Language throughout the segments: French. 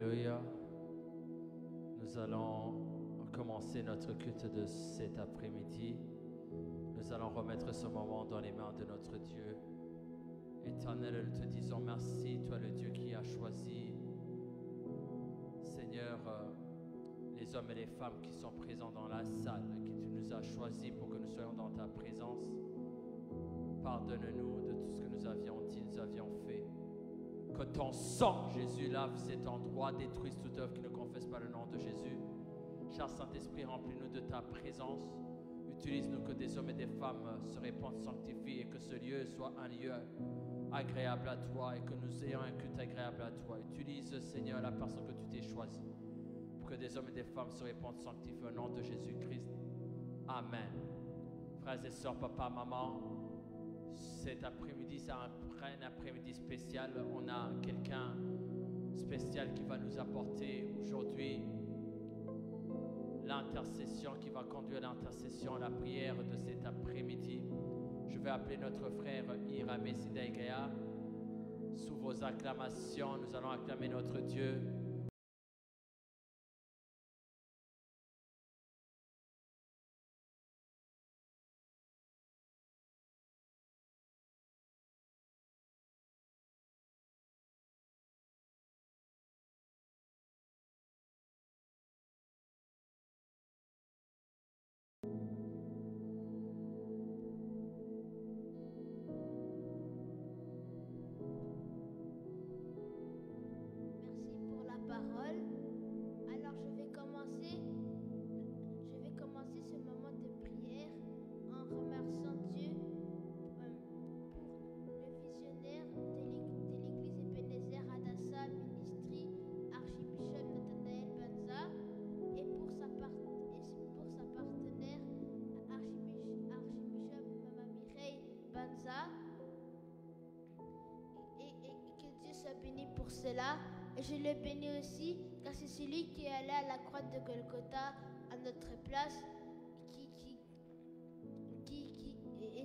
Alléluia. Nous allons commencer notre culte de cet après-midi. Nous allons remettre ce moment dans les mains de notre Dieu. Éternel, nous te disons merci, toi le Dieu qui a choisi, Seigneur, les hommes et les femmes qui sont présents dans la salle, qui tu nous as choisis pour que nous soyons dans ta présence. Pardonne-nous de tout ce que nous avions dit, nous avions fait. Que ton sang, Jésus, lave cet endroit, détruise toute œuvre qui ne confesse pas le nom de Jésus. Cher Saint-Esprit, remplis-nous de ta présence. Utilise-nous que des hommes et des femmes se répandent, sanctifient et que ce lieu soit un lieu agréable à toi et que nous ayons un culte agréable à toi. Utilise, Seigneur, la personne que tu t'es choisie pour que des hommes et des femmes se répandent, sanctifient au nom de Jésus-Christ. Amen. Frères et sœurs, papa, maman, cet après-midi, c'est un après-midi spécial. On a quelqu'un spécial qui va nous apporter aujourd'hui l'intercession, qui va conduire l'intercession, la prière de cet après-midi. Je vais appeler notre frère Iramé Sidaïgaya. Sous vos acclamations, nous allons acclamer notre Dieu. Merci pour la parole. Alors je vais commencer ce moment de prière en remerciant Dieu pour le visionnaire de l'église Ebenezer Hadassah Ministry, Archbishop Nathanaël Banza, et pour sa partenaire, Archbishop Mama Mireille Banza. Et que Dieu soit béni pour cela. Et je le bénis aussi, car c'est celui qui est allé à la croix de Golgotha à notre place, et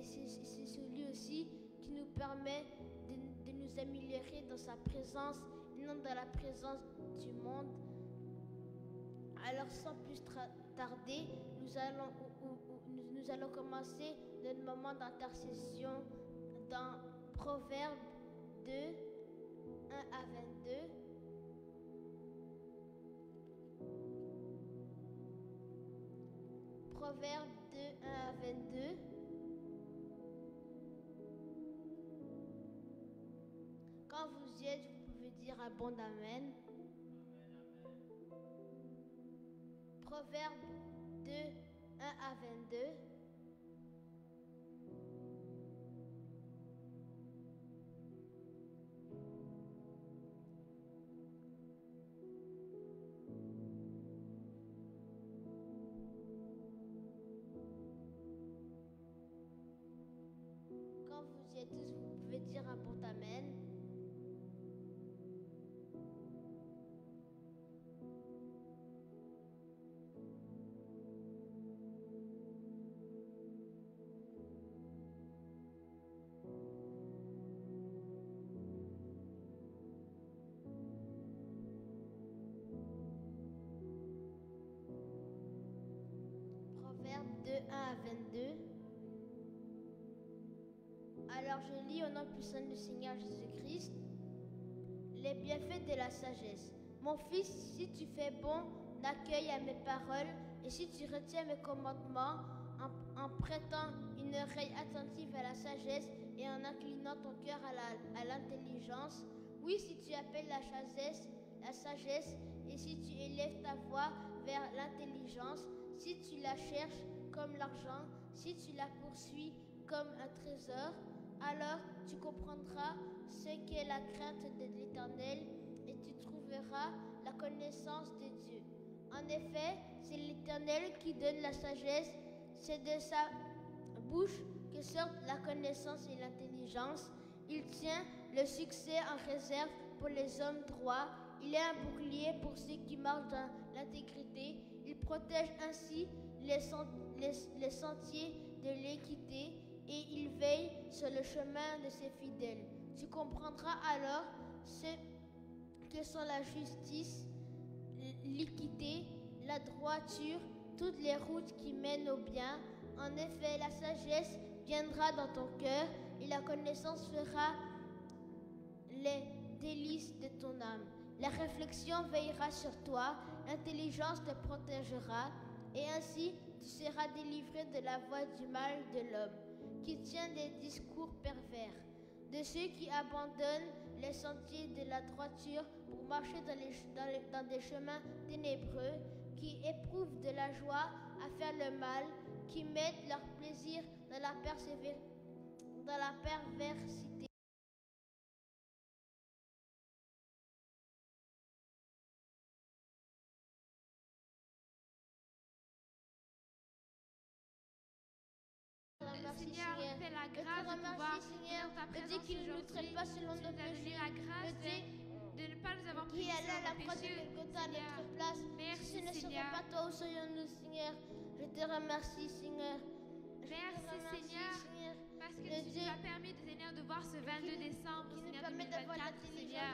c'est celui aussi qui nous permet de nous améliorer dans sa présence et non dans la présence du monde. Alors sans plus tarder, nous allons commencer notre moment d'intercession dans Proverbes 2, 1 à 22. Proverbe 2, 1 à 22. Quand vous y êtes, vous pouvez dire un bon amen. Proverbe 2, 1 à 22. Quand vous y êtes tous, vous pouvez dire un bon amen. Proverbe 2, 1 à 22. Alors je lis au nom puissant du Seigneur Jésus-Christ les bienfaits de la sagesse. Mon fils, si tu fais bon accueil à mes paroles et si tu retiens mes commandements en prêtant une oreille attentive à la sagesse et en inclinant ton cœur à l'intelligence, oui, si tu appelles la sagesse et si tu élèves ta voix vers l'intelligence, si tu la cherches comme l'argent, si tu la poursuis comme un trésor, alors tu comprendras ce qu'est la crainte de l'Éternel et tu trouveras la connaissance de Dieu. En effet, c'est l'Éternel qui donne la sagesse, c'est de sa bouche que sortent la connaissance et l'intelligence. Il tient le succès en réserve pour les hommes droits. Il est un bouclier pour ceux qui marchent dans l'intégrité. Il protège ainsi les sentiers de l'équité et il veille sur le chemin de ses fidèles. Tu comprendras alors ce que sont la justice, l'équité, la droiture, toutes les routes qui mènent au bien. En effet, la sagesse viendra dans ton cœur et la connaissance fera les délices de ton âme. La réflexion veillera sur toi, l'intelligence te protégera, et ainsi tu seras délivré de la voie du mal de l'homme, qui tient des discours pervers, de ceux qui abandonnent les sentiers de la droiture pour marcher dans des chemins ténébreux, qui éprouvent de la joie à faire le mal, qui mettent leur plaisir dans la perversité. Seigneur, fais la grâce de pouvoir venir dans ta présence qu'il ne nous traite pas selon nos péchés. la grâce de ne pas nous avoir pris Qui est allé à la nos croix de péchés, Golgotha à Seigneur. notre place. Merci, Si ce ne Seigneur. serait pas toi, où serions-nous, Seigneur? Je te remercie, Seigneur. Merci, Seigneur, parce que tu nous as permis, Seigneur, de voir ce 22 décembre, Seigneur, 2024, Seigneur.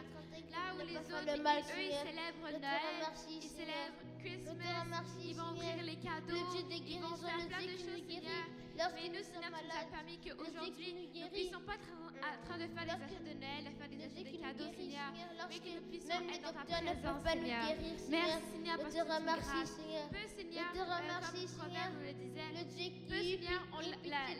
Là où les autres, eux, ils célèbrent Noël, ils célèbrent Christmas, ils vont ouvrir les cadeaux, ils vont faire plein de choses, Seigneur. Mais nous, Seigneur, tu nous as permis qu'aujourd'hui, nous ne puissions pas être en train de faire des achats de Noël, de faire des achats de cadeaux, Seigneur, mais que nous puissions être dans ta présence, Seigneur. Merci, Seigneur, parce que tu nous grâces. Peu, Seigneur, comme Proverbe nous le disait, peu, Seigneur,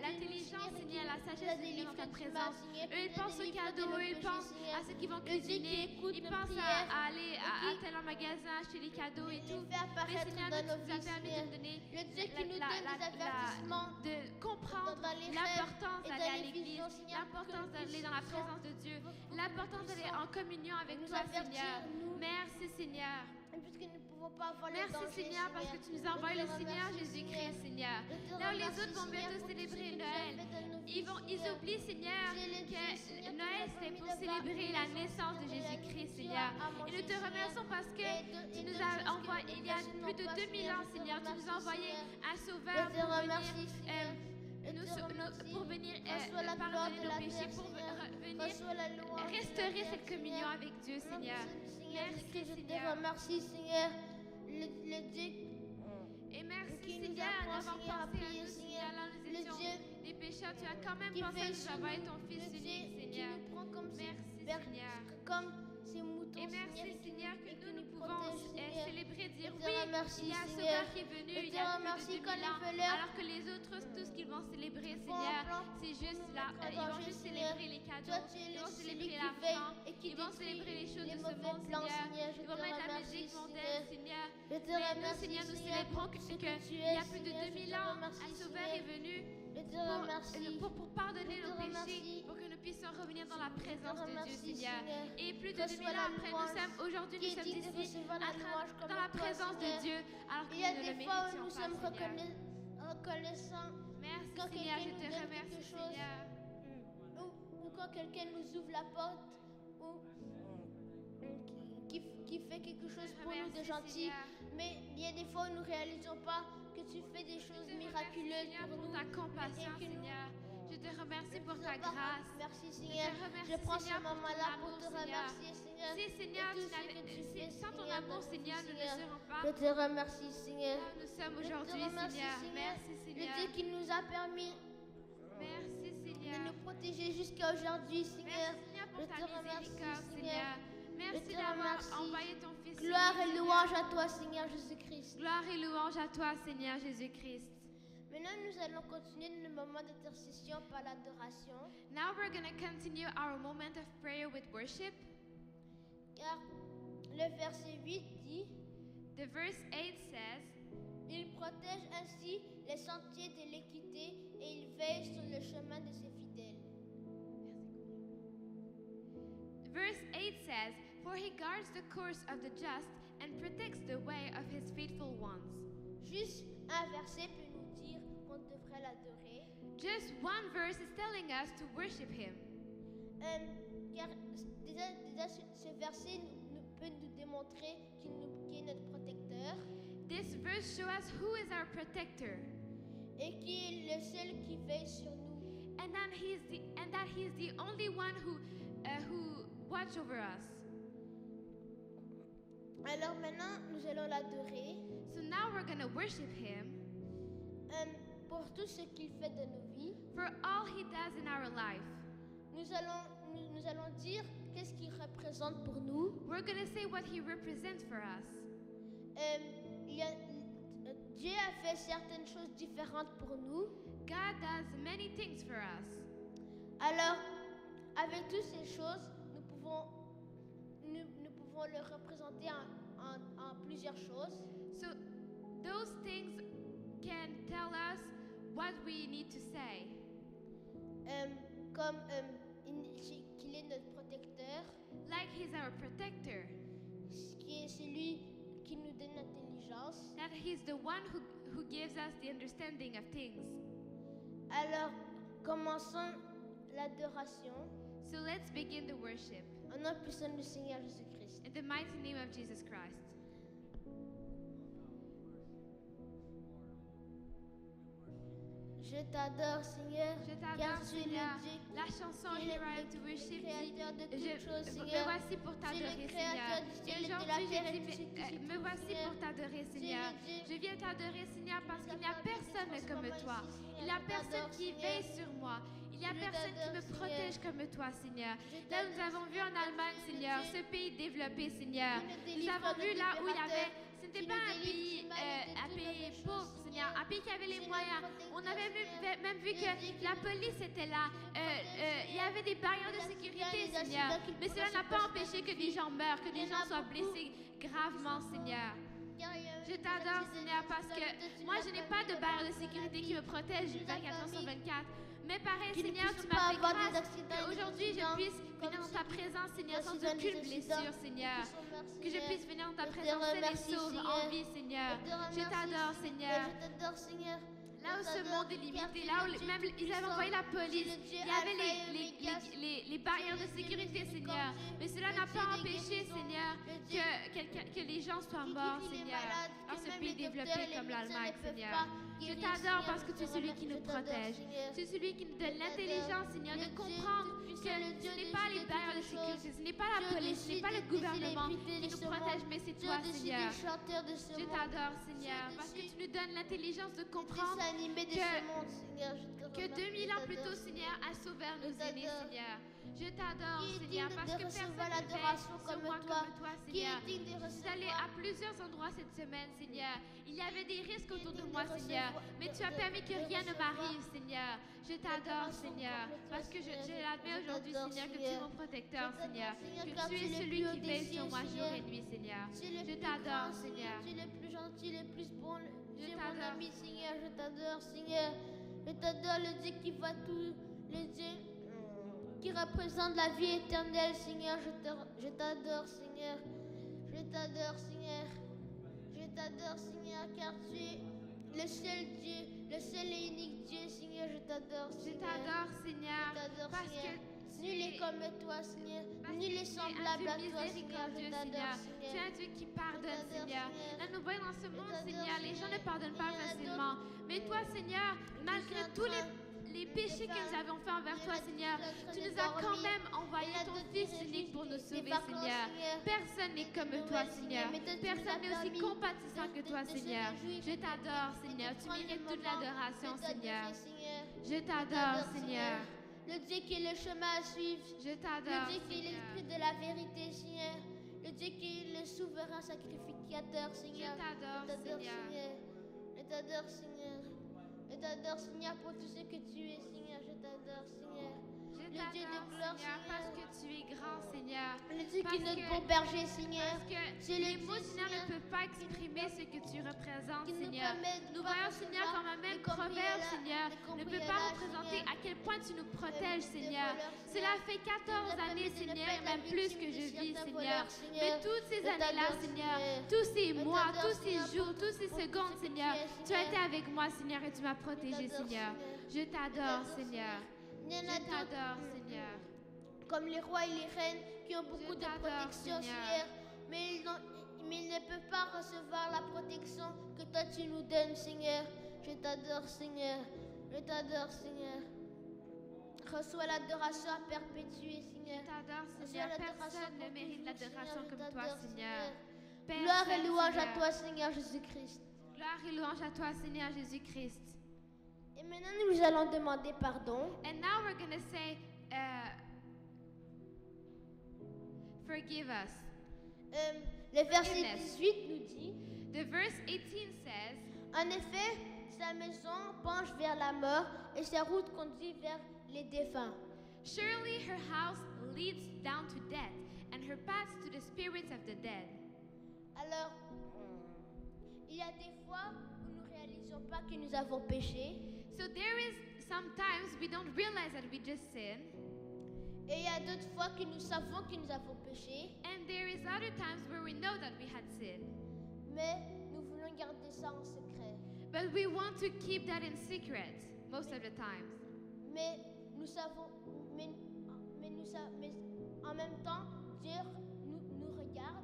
l'intelligence, Seigneur, la sagesse, Seigneur, dans ta présence. Eux, ils pensent aux cadeaux, eux, ils pensent à ceux qui vont cuisiner, ils pensent à aller à tel magasin, acheter les cadeaux et tout. Mais Seigneur, tu nous as permis de donner de comprendre l'importance d'aller à l'église, l'importance d'aller dans la présence de Dieu, l'importance d'aller en communion avec toi, Seigneur. Merci, Seigneur. Puisque nous ne pouvons pas avoir le Merci, danger, Seigneur, parce que tu nous as envoyé le Seigneur Jésus-Christ, Seigneur. Là où les autres vont bientôt célébrer Noël, ils oublient, Seigneur, que Noël, c'est pour célébrer la naissance de Jésus-Christ, Seigneur. Et nous te remercions parce que tu nous as envoyé, il y a plus de 2000 ans, Seigneur, tu nous as envoyé un sauveur pour venir pardonner nos péchés, pour venir restaurer cette communion avec Dieu, Seigneur. Merci, Je te Seigneur. remercie, Seigneur, le Dieu Et merci, qui nous Seigneur, apprend, d'avoir Seigneur, à pensé à prier, nous, Seigneur. Seigneur. Là, nous Le étions Dieu des pécheurs. Tu as quand même qui pensé à veille nous sur envoyer nous, ton Fils le unique, Dieu qui Seigneur. nous prend comme Merci, bergers, Seigneur. comme ces moutons, Et merci, Seigneur, Seigneur, et que qui nous nous pouvons protège, Seigneur. célébrer, dire Je te oui, remercie, il y a un Seigneur. sauveur qui est venu Je il te y a plus remercie de quand 2000 les ans, voleurs alors que les autres, tout ce qu'ils vont célébrer, font Seigneur, un plan c'est juste pour là, nous mettre en ils vont danger, juste Seigneur. célébrer les cadeaux, Toi, tu es ils vont celui célébrer qui l'argent, veille et qui ils vont détruit célébrer les choses les de ce mauvais monde, plans, Seigneur. Seigneur. Je Ils te vont mettre la remercie, musique mondaine, Seigneur. Je te Mais nous, remercie, Seigneur, nous Seigneur, célébrons pour que ce que tu il es, y a plus de Seigneur. 2000 Je te ans, remercie, un sauveur Seigneur. est venu Je te remercie. pour pardonner Je te nos péchés, remercie. pour que nous puissions revenir dans la présence de Dieu, remercie, Seigneur. Seigneur. Et plus de Reçois 2000 la ans après, nous louange sommes aujourd'hui, qui nous est sommes digne de ici, recevoir la louange comme dans la toi, présence de Seigneur. Dieu, alors que Il y a nous ne le des fois où méritions nous pas, sommes Seigneur. reconnaissants Merci, quand Seigneur, je quelqu'un te nous donne remercie, quelque chose, Seigneur. ou quand quelqu'un nous ouvre la porte, ou qui fait quelque chose pour nous de Merci, gentil. Seigneur. Mais il y a des fois où nous ne réalisons pas que tu fais des choses miraculeuses Seigneur, pour pour nous. ta compassion, Et que nous- Seigneur. Je te remercie pour ta Seigneur, grâce. Merci, Seigneur. remercie, Je prends ce Seigneur, pour ton moment-là pour amour, te Seigneur. remercier, Seigneur. Si, Seigneur, Et tout ce que tu fais, sans ton Seigneur, amour, dans Seigneur, notre nous vie, ne Seigneur. serons pas Je te remercie, Seigneur. là où nous sommes Je te aujourd'hui, remercie, Seigneur. Seigneur. Merci, Le Seigneur. Dieu qui nous a permis Merci, de Seigneur. nous protéger jusqu'à aujourd'hui, Seigneur. Merci, Seigneur, pour Je ta te remercie, miséricorde, Seigneur. Seigneur. Merci te d'avoir remercie. envoyé ton Fils. Gloire unique, et Seigneur. louange à toi, Seigneur Jésus-Christ. Gloire et louange à toi, Seigneur Jésus-Christ. Maintenant, nous allons continuer le moment d'intercession par l'adoration, Now we're going to continue our moment of prayer with worship. car le verset 8 dit The verse 8 says, Il protège ainsi les sentiers de l'équité et il veille sur le chemin de ses fidèles. Verse 8 says, For he guards the course of the just and protects the way of his faithful ones. Juste un verset peut nous dire qu'on devrait l'adorer, Just one verse is telling us to worship him. car déjà ce verset peut nous démontrer qu'il est notre protecteur This verse shows us who is our protector et qui est le seul qui veille sur nous. and that he is the only one who watch over us. Alors maintenant, nous allons l'adorer. So now we're going to worship him pour tout ce qu'il fait de nos vies. for all he does in our life. Nous allons dire qu'est-ce qu'il représente pour nous. We're going to say what he represents for us. Dieu a fait certaines choses différentes pour nous. God does many things for us. Alors, avec toutes ces choses, nous pouvons le représenter en plusieurs choses. So those things can tell us what we need to say. Comme qu'il est notre protecteur, Like he's our protector. qui est celui qui nous donne l'intelligence. That he's the one who gives us the understanding of things. Alors, commençons l'adoration So let's begin the worship. au nom puissant du Seigneur Jésus-Christ. In the mighty name of Jesus Christ. Je t'adore, Seigneur, Je car t'adore, tu es Seigneur. le Dieu La chanson qui est Here I Am le to Worship créateur de dit, toutes choses, me Seigneur. voici pour Tu es t'adorer, le Seigneur. créateur du Et ciel et de la aujourd'hui, terre et je de dis, ce qui s'y me trouve, voici Seigneur. pour t'adorer, Seigneur. le Dieu Je viens t'adorer, Seigneur, parce qu'il n'y a personne comme toi. Il n'y a personne qui veille sur moi. Il n'y a personne qui me protège comme toi, Seigneur. Là, nous avons vu en Allemagne, Seigneur, ce pays développé, Seigneur. Nous avons vu là où il y avait... Ce n'était pas un pays pauvre, Seigneur, un pays qui avait les moyens. On avait même vu que la police était là. Il y avait des barrières de sécurité, Seigneur. Mais cela n'a pas empêché que des gens meurent, que des gens soient blessés gravement, Seigneur. Je t'adore, Seigneur, parce que moi, je n'ai pas de barrière de sécurité qui me protège 24/24. Mais pareil, Seigneur, tu m'as fait grâce qu'aujourd'hui, je puisse venir dans ta présence, Seigneur, sans aucune blessure, Seigneur. Que je puisse venir dans ta présence saine et sauve en vie, Seigneur. Je t'adore, Seigneur. Je t'adore, Seigneur. Là où ce monde est limité, là où même ils avaient envoyé la police, il y avait les barrières de sécurité, Seigneur. Mais cela n'a pas empêché, Seigneur, que les gens soient morts, Seigneur, dans ce pays développé comme l'Allemagne, Seigneur. Je t'adore parce que tu es celui qui nous protège. Tu es celui qui nous donne l'intelligence, Seigneur, de comprendre que ce n'est pas les barrières de sécurité, ce n'est pas la police, ce n'est pas le gouvernement qui nous protège, mais c'est toi, Seigneur. Je t'adore, Seigneur, parce que tu nous donnes l'intelligence de comprendre que 2000 ans plus tôt, Seigneur, un sauveur nous aimait, Seigneur. Je t'adore, Seigneur, parce que personne ne veille sur moi comme toi, Seigneur. Je suis allée à plusieurs endroits cette semaine, Seigneur. Il y avait des risques autour de moi, Seigneur, mais tu as permis que rien ne m'arrive, Seigneur. Je t'adore, Seigneur, parce que je l'admets aujourd'hui, Seigneur, que tu es mon protecteur, Seigneur, que tu es celui qui veille sur moi jour et nuit, Seigneur. Je t'adore, Seigneur. Tu es le plus gentil, le plus bon. Je Tu es mon t'adore. ami, Seigneur. Je t'adore, Seigneur. Je t'adore, le Dieu qui va tout, le Dieu qui représente la vie éternelle, Seigneur. Je t'adore, Seigneur. Je t'adore, Seigneur. Je t'adore, Seigneur, car tu es le seul Dieu, le seul et unique Dieu, Seigneur. Je t'adore, Je Seigneur. t'adore, Seigneur, Je t'adore, parce Seigneur. que Nul est comme toi, Seigneur. Nul est semblable à toi, Seigneur. Je t'adore, Tu es Seigneur. un Dieu qui pardonne, Je t'adore, Seigneur. Seigneur. Là, nous voyons dans ce monde, t'adore, Seigneur, les gens ne Seigneur. pardonnent pas Il y en a facilement. Mais toi, Seigneur, malgré tous les péchés que nous avons faits envers toi, Seigneur, tu nous as quand même envoyé ton Fils unique pour nous sauver, Seigneur. Personne n'est comme toi, Seigneur. Personne n'est aussi compatissant que toi, Seigneur. Je t'adore, Seigneur. Tu mérites toute l'adoration, Seigneur. Je t'adore, Seigneur. Le Dieu qui est le chemin à suivre. Je Le t'adore, Dieu qui est Seigneur. l'esprit de la vérité, Seigneur. Le Dieu qui est le souverain sacrificateur, Je Seigneur. t'adore, Seigneur. Je t'adore, Seigneur. Je t'adore, Seigneur, pour tout ce que tu es, Seigneur. Je t'adore, Seigneur. Je Le Dieu de t'adore, gloire, Seigneur, parce Seigneur. que tu es grand, Seigneur. Le Dieu qui Parce est notre que- bon berger, Seigneur. Parce que C'est le les mots, Dieu, Seigneur, ne Seigneur, peuvent pas exprimer ce que tu représentes, qui nous Seigneur. permet de Nous pouvoir voyons, Seigneur, recevoir comme un même les proverbe, cambriolages, Seigneur, les ne peut pas cambriolages, représenter Seigneur. à quel point tu nous protèges, Des Seigneur. voleurs, Cela Seigneur. fait 14 Nous a années, permis de ne Seigneur, pas et être même la plus victime que de je vis, certains Seigneur. voleurs, Seigneur. Mais toutes ces Je années-là, t'adore, Seigneur, Seigneur. tous ces Je mois, t'adore, tous ces Seigneur, jours, pour tous ces tout ce secondes, que tu Seigneur, es, tu as Seigneur. été avec moi, Seigneur, et tu m'as protégé, t'adore, Seigneur. Seigneur. Je t'adore, t'adore, Seigneur. Il y en Je a d'autres, t'adore, Seigneur. comme les rois et les reines, qui ont beaucoup de t'adore, protection, Seigneur. Seigneur. Mais ils ne peuvent pas recevoir la protection que toi tu nous donnes, Seigneur. Je t'adore, Seigneur. Je t'adore, Seigneur. Reçois l'adoration à perpétuer, Je Seigneur. t'adore, Reçois Seigneur. l'adoration Personne ne pour mérite toujours, l'adoration Seigneur. Je comme toi, t'adore, Seigneur. Père Gloire Saint, et louange à Seigneur. toi, Seigneur Jésus-Christ. Gloire et louange à toi, Seigneur Jésus-Christ. Et maintenant, nous allons demander pardon. And now we're going to say, forgive us. Le verset Forgiveness. 18 nous dit, The verse 18 says, en effet, sa maison penche vers la mort et sa route conduit vers les défunts. surely her house leads down to death, and her paths to the spirits of the dead. Alors, il y a des fois où nous ne réalisons pas que nous avons péché. So there is sometimes we don't realize that we just sinned, Et il y a d'autres fois que nous savons que nous avons péché. and there is other times where we know that we had sinned. Mais nous voulons garder ça en secret. But we want to keep that in secret most of the times. Mais nous savons, mais en même temps, Dieu nous regarde.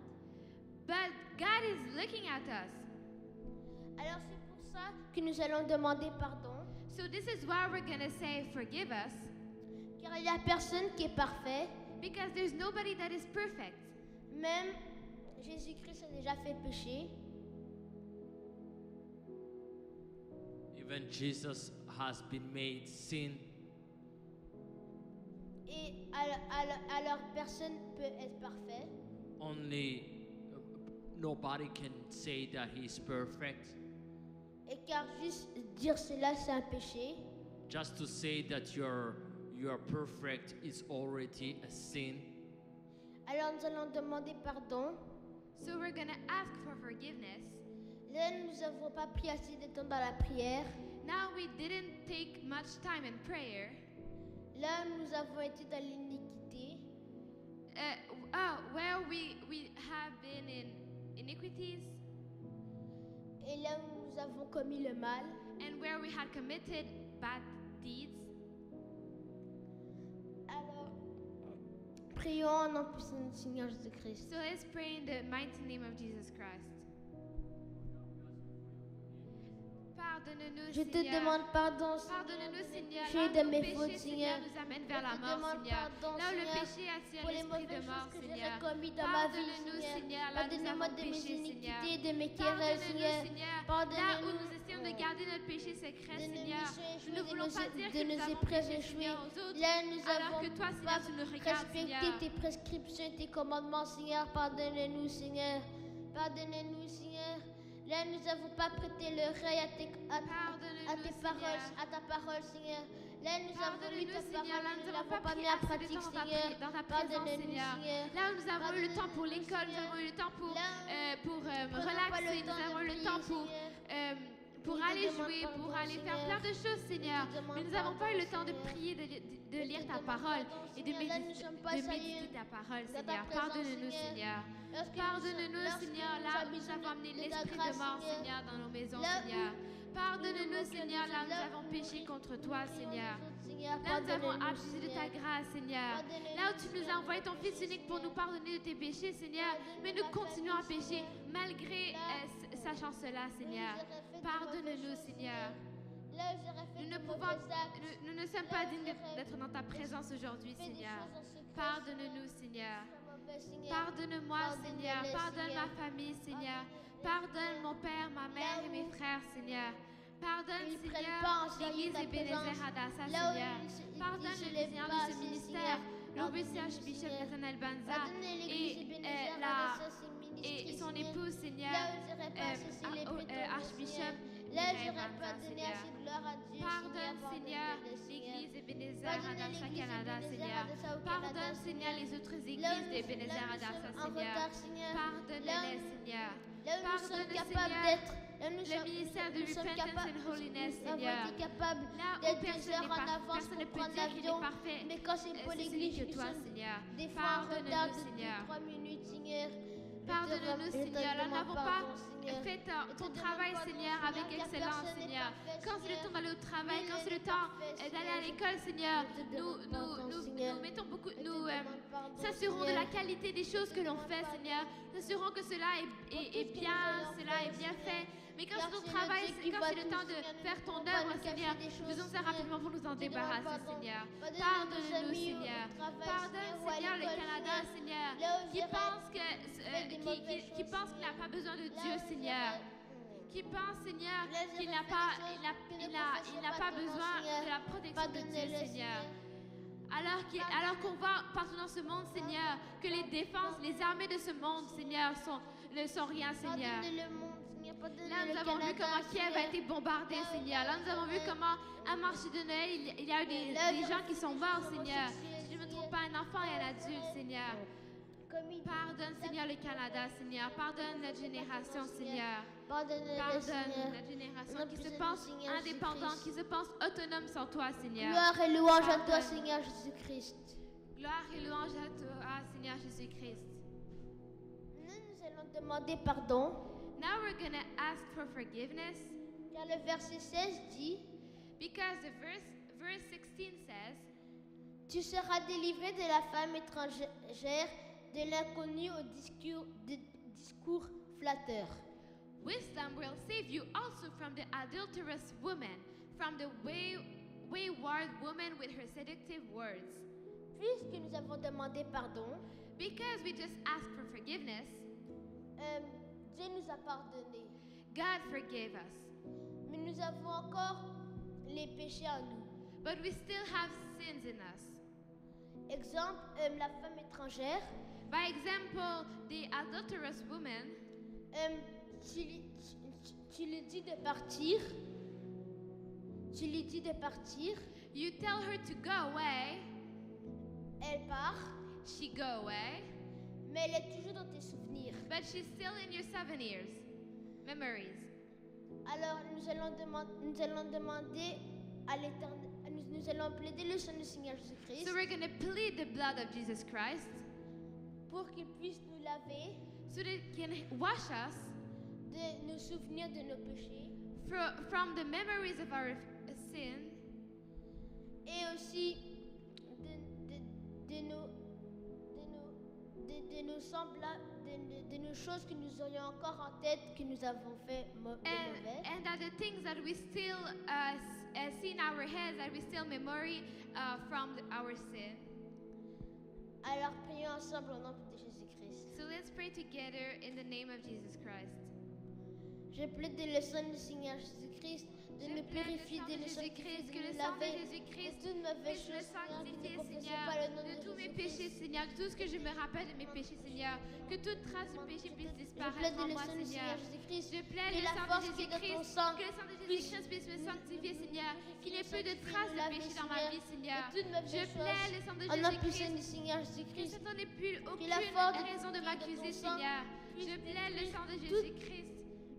But God is looking at us. Alors c'est pour ça que nous allons demander pardon. So this is why we're going to say, forgive us, Car il n'y a personne qui est parfait. because there's nobody that is perfect. Même Jésus-Christ a déjà fait péché. Even Jesus has been made sin. Et alors personne peut être parfait. Only nobody can say that he's perfect. Et car juste dire cela, c'est un péché. Just to say that you're perfect is already a sin. Alors nous allons demander pardon. So we're going to ask for forgiveness. Là, nous n'avons pas pris assez de temps dans la prière. Now we didn't take much time in prayer. Là, nous avons été dans l'iniquité. Where we have been in iniquities, Et là où nous avons commis le mal. and where we had committed bad deeds. Alors, prions en nom puissant du Seigneur Jésus-Christ. So let's pray in the mighty name of Jesus Christ. Pardonne-nous, Je te Seigneur. demande pardon, Pardonne-nous, Seigneur. Seigneur, Là de où mes nos fautes, péchés, Seigneur. nous amènent Je vers la te mort, demande Seigneur. pardon, Là où le Seigneur, péché attire pour les l'esprit de mauvaises mort, choses que Seigneur. j'ai commises dans ma vie, Pardonne-nous, Seigneur. Seigneur. Là où nous Pardonnez-moi avons de mes péché, Seigneur. iniquités et de mes querelles, Seigneur. Pardonne-nous, Seigneur. Là où Pardonnez-nous nous essayons de garder notre péché secret, de nos Seigneur. missions Nous ne voulons pas dire de que nous nos avons épreuves péché, échouées. Seigneur, aux autres. Là, nous Alors avons que toi, Seigneur, pas tu nous regardes, respecté Seigneur. tes prescriptions et tes commandements, Seigneur. Pardonnez-nous, Seigneur. Pardonnez-nous, Seigneur. Là, nous n'avons pas prêté l'oreille à tes Pardonne-nous, paroles, Seigneur. à ta parole, Seigneur. Là, nous avons lu ta Pardonne-nous, Seigneur. parole, Là, mais nous nous n'avons l'avons pas mis en assez de pratique, temps Seigneur. dans ta présence, Pardonnez-nous, Seigneur. Seigneur. Là où nous avons eu le temps pour Pardonne-nous, l'école, nous Seigneur. avons eu le temps pour Là, prenons pas relaxer, le nous temps de avons eu le prier, temps Seigneur. pour Nous te aller demandons jouer, pour pardon, aller faire Seigneur. plein de choses, Seigneur. Nous te demandons Mais nous n'avons pas eu le temps de pardon, prier, de lire ta parole et de Seigneur. Là, nous sommes pas méditer sérieux ta parole, dans ta Seigneur. présence, Pardonne-nous, Seigneur. Seigneur. Pardonne-nous, Seigneur, là où nous avons amené l'esprit de mort, Seigneur, dans nos maisons, Seigneur. Pardonne-nous, Seigneur, là où nous avons péché contre toi, Seigneur. Là où nous avons abusé de ta grâce, Seigneur. Là où tu nous as envoyé ton Fils unique pour nous pardonner de tes péchés, Seigneur. Mais nous continuons à pécher malgré sachant cela, Seigneur. Pardonne-nous, Seigneur. Nous ne sommes pas dignes d'être dans ta présence aujourd'hui, Seigneur. Pardonne-nous, Seigneur. Pardonne-moi, Seigneur. Pardonne ma famille, Seigneur. Pardonne mon père, ma mère et mes frères, Seigneur. Pardonne, Seigneur, l'Église Ebenezer Hadassah, Seigneur. Pardonne le Seigneur de ce ministère, l'Obéissant Archbishop Nathanael Banza et son épouse, Seigneur, Archbishop Nathanael Banza, Seigneur. Pardonne, Seigneur, l'Église Ebenezer Hadassah Canada, Seigneur. Pardonne, Seigneur, les autres églises d'Ebenezer Hadassah, Seigneur. Pardonne-les, Seigneur. Pardonne, Seigneur, le ministère de Repentance and Holiness, Seigneur. Là où personne ne peut dire qu'il est parfait, mais quand c'est pour c'est l'église, celui que toi, nous sommes Seigneur. des fois en retard Pardonne-nous, de Seigneur. 3 minutes, Seigneur. Pardonne-nous, Seigneur. Là, nous n'avons pas fait ton travail, Seigneur, avec excellence, Seigneur. Quand c'est le temps d'aller au travail, quand c'est le temps d'aller à l'école, Seigneur, nous mettons beaucoup, nous s'assurons de la qualité des choses que l'on fait, Seigneur. Nous assurons que cela est bien fait. Mais quand c'est ton travail, quand c'est le temps de faire ton œuvre, Seigneur, faisons ça rapidement pour nous en débarrasser, Seigneur. Pardonne-nous, Seigneur. Pardonne, Seigneur, le Canada, Seigneur, qui pense qu'il n'a pas besoin de Dieu, Seigneur. Qui pense, Seigneur, qu'il n'a pas besoin de la protection de Dieu, Seigneur. Alors qu'on voit partout dans ce monde, Seigneur, que les défenses, les armées de ce monde, Seigneur, ne sont rien, Seigneur. Là, nous avons vu comment Kiev a été bombardé, Seigneur. Là, nous avons vu comment, à marché de Noël, il y a eu des gens qui sont morts, Seigneur. Si je ne me trompe pas, un enfant et un adulte, Seigneur. Pardonne, Seigneur, le Canada, Seigneur. Pardonne notre génération, Seigneur. Pardonne notre génération qui se pense indépendante, qui se pense autonome sans toi, Seigneur. Gloire et louange à toi, Seigneur Jésus-Christ. Gloire et louange à toi, Seigneur Jésus-Christ. Nous allons demander pardon. Now we're going to ask for forgiveness. Car le verset 16 dit, because the verse 16 says, tu seras délivré de la femme étrangère, de l'inconnu au discours flatteur. Wisdom will save you also from the adulterous woman, from the wayward woman with her seductive words. Puisque nous avons demandé pardon, because we just asked for forgiveness, Dieu nous a pardonné. God forgave us. Mais nous avons encore les péchés en nous. But we still have sins in us. Exemple, la femme étrangère. By example, the adulterous woman. Tu lui dis de partir. Tu lui dis de partir. You tell her to go away. Elle part. She go away. Mais elle est toujours dans tes souvenirs. But she's still in your souvenirs, memories. Alors nous allons demander à l'Éternel, nous allons plaider le sang du Seigneur Jésus-Christ. So we're going to plead the blood of Jesus Christ. Pour qu'il puisse nous laver. So that it can wash us. De nos souvenirs de nos péchés. From the memories of our sin. Et aussi de nos semblables, de nos choses que nous aurions encore en tête, que nous avons fait mauvais. And that the things that we still see in our heads, that we still memory from our sin. Alors prions ensemble au nom de Jésus-Christ. So let's pray together in the name of Jesus Christ. Je plaide le sang du Seigneur Jésus-Christ de nous purifier, de nous sanctifier, de nous laver de toutes mauvaises choses, Seigneur, de tous mes péchés, Seigneur, tout ce que je me rappelle de mes péchés, Seigneur, que toute trace de péché puisse disparaître en moi, Seigneur. Je plaide le sang de Jésus-Christ, que le sang de Jésus-Christ puisse me sanctifier, Seigneur, qu'il n'y ait plus de traces de péché dans ma vie, Seigneur. Je plaide le sang de Jésus-Christ, que Satan n'ait plus aucune raison de m'accuser, Seigneur. Je plaide le sang de Jésus-Christ.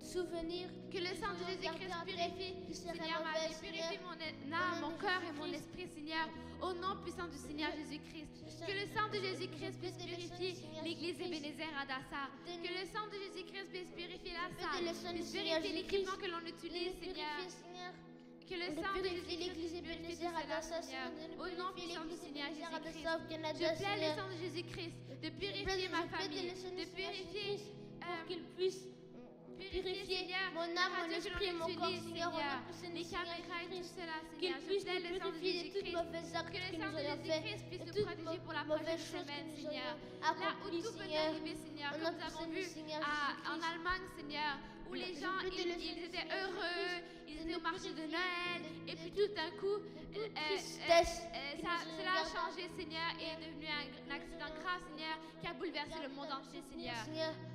Souvenir que le sang de Jésus-Christ purifie, Seigneur, ma vie, purifie mon âme, mon cœur et mon esprit, Seigneur, au nom puissant du Seigneur Jésus-Christ. Que le sang de Jésus-Christ puisse purifier l'église Ebenezer Adassa. Que le sang de Jésus-Christ puisse purifier la salle, puisse purifier l'équipement que l'on utilise, Seigneur. Que le sang de Jésus-Christ puisse purifier cela, Seigneur, au nom puissant du Seigneur Jésus-Christ. Je plaide le sang de Jésus-Christ de purifier ma famille, de purifier pour qu'il puisse purifier mon âme, mon esprit, mon corps, Seigneur, les caméras et tout cela, qu'il puisse nous purifier de toutes mauvaises actes que nous aurions fait, de toutes mauvaises choses que nous aurions accomplies, Seigneur, comme nous avons vu en Allemagne, Seigneur, où les gens, ils étaient heureux, ils étaient au marché de Noël, et puis tout d'un coup, cela a changé, Seigneur, et est devenu un accident grave, Seigneur, qui a bouleversé le monde entier, Seigneur.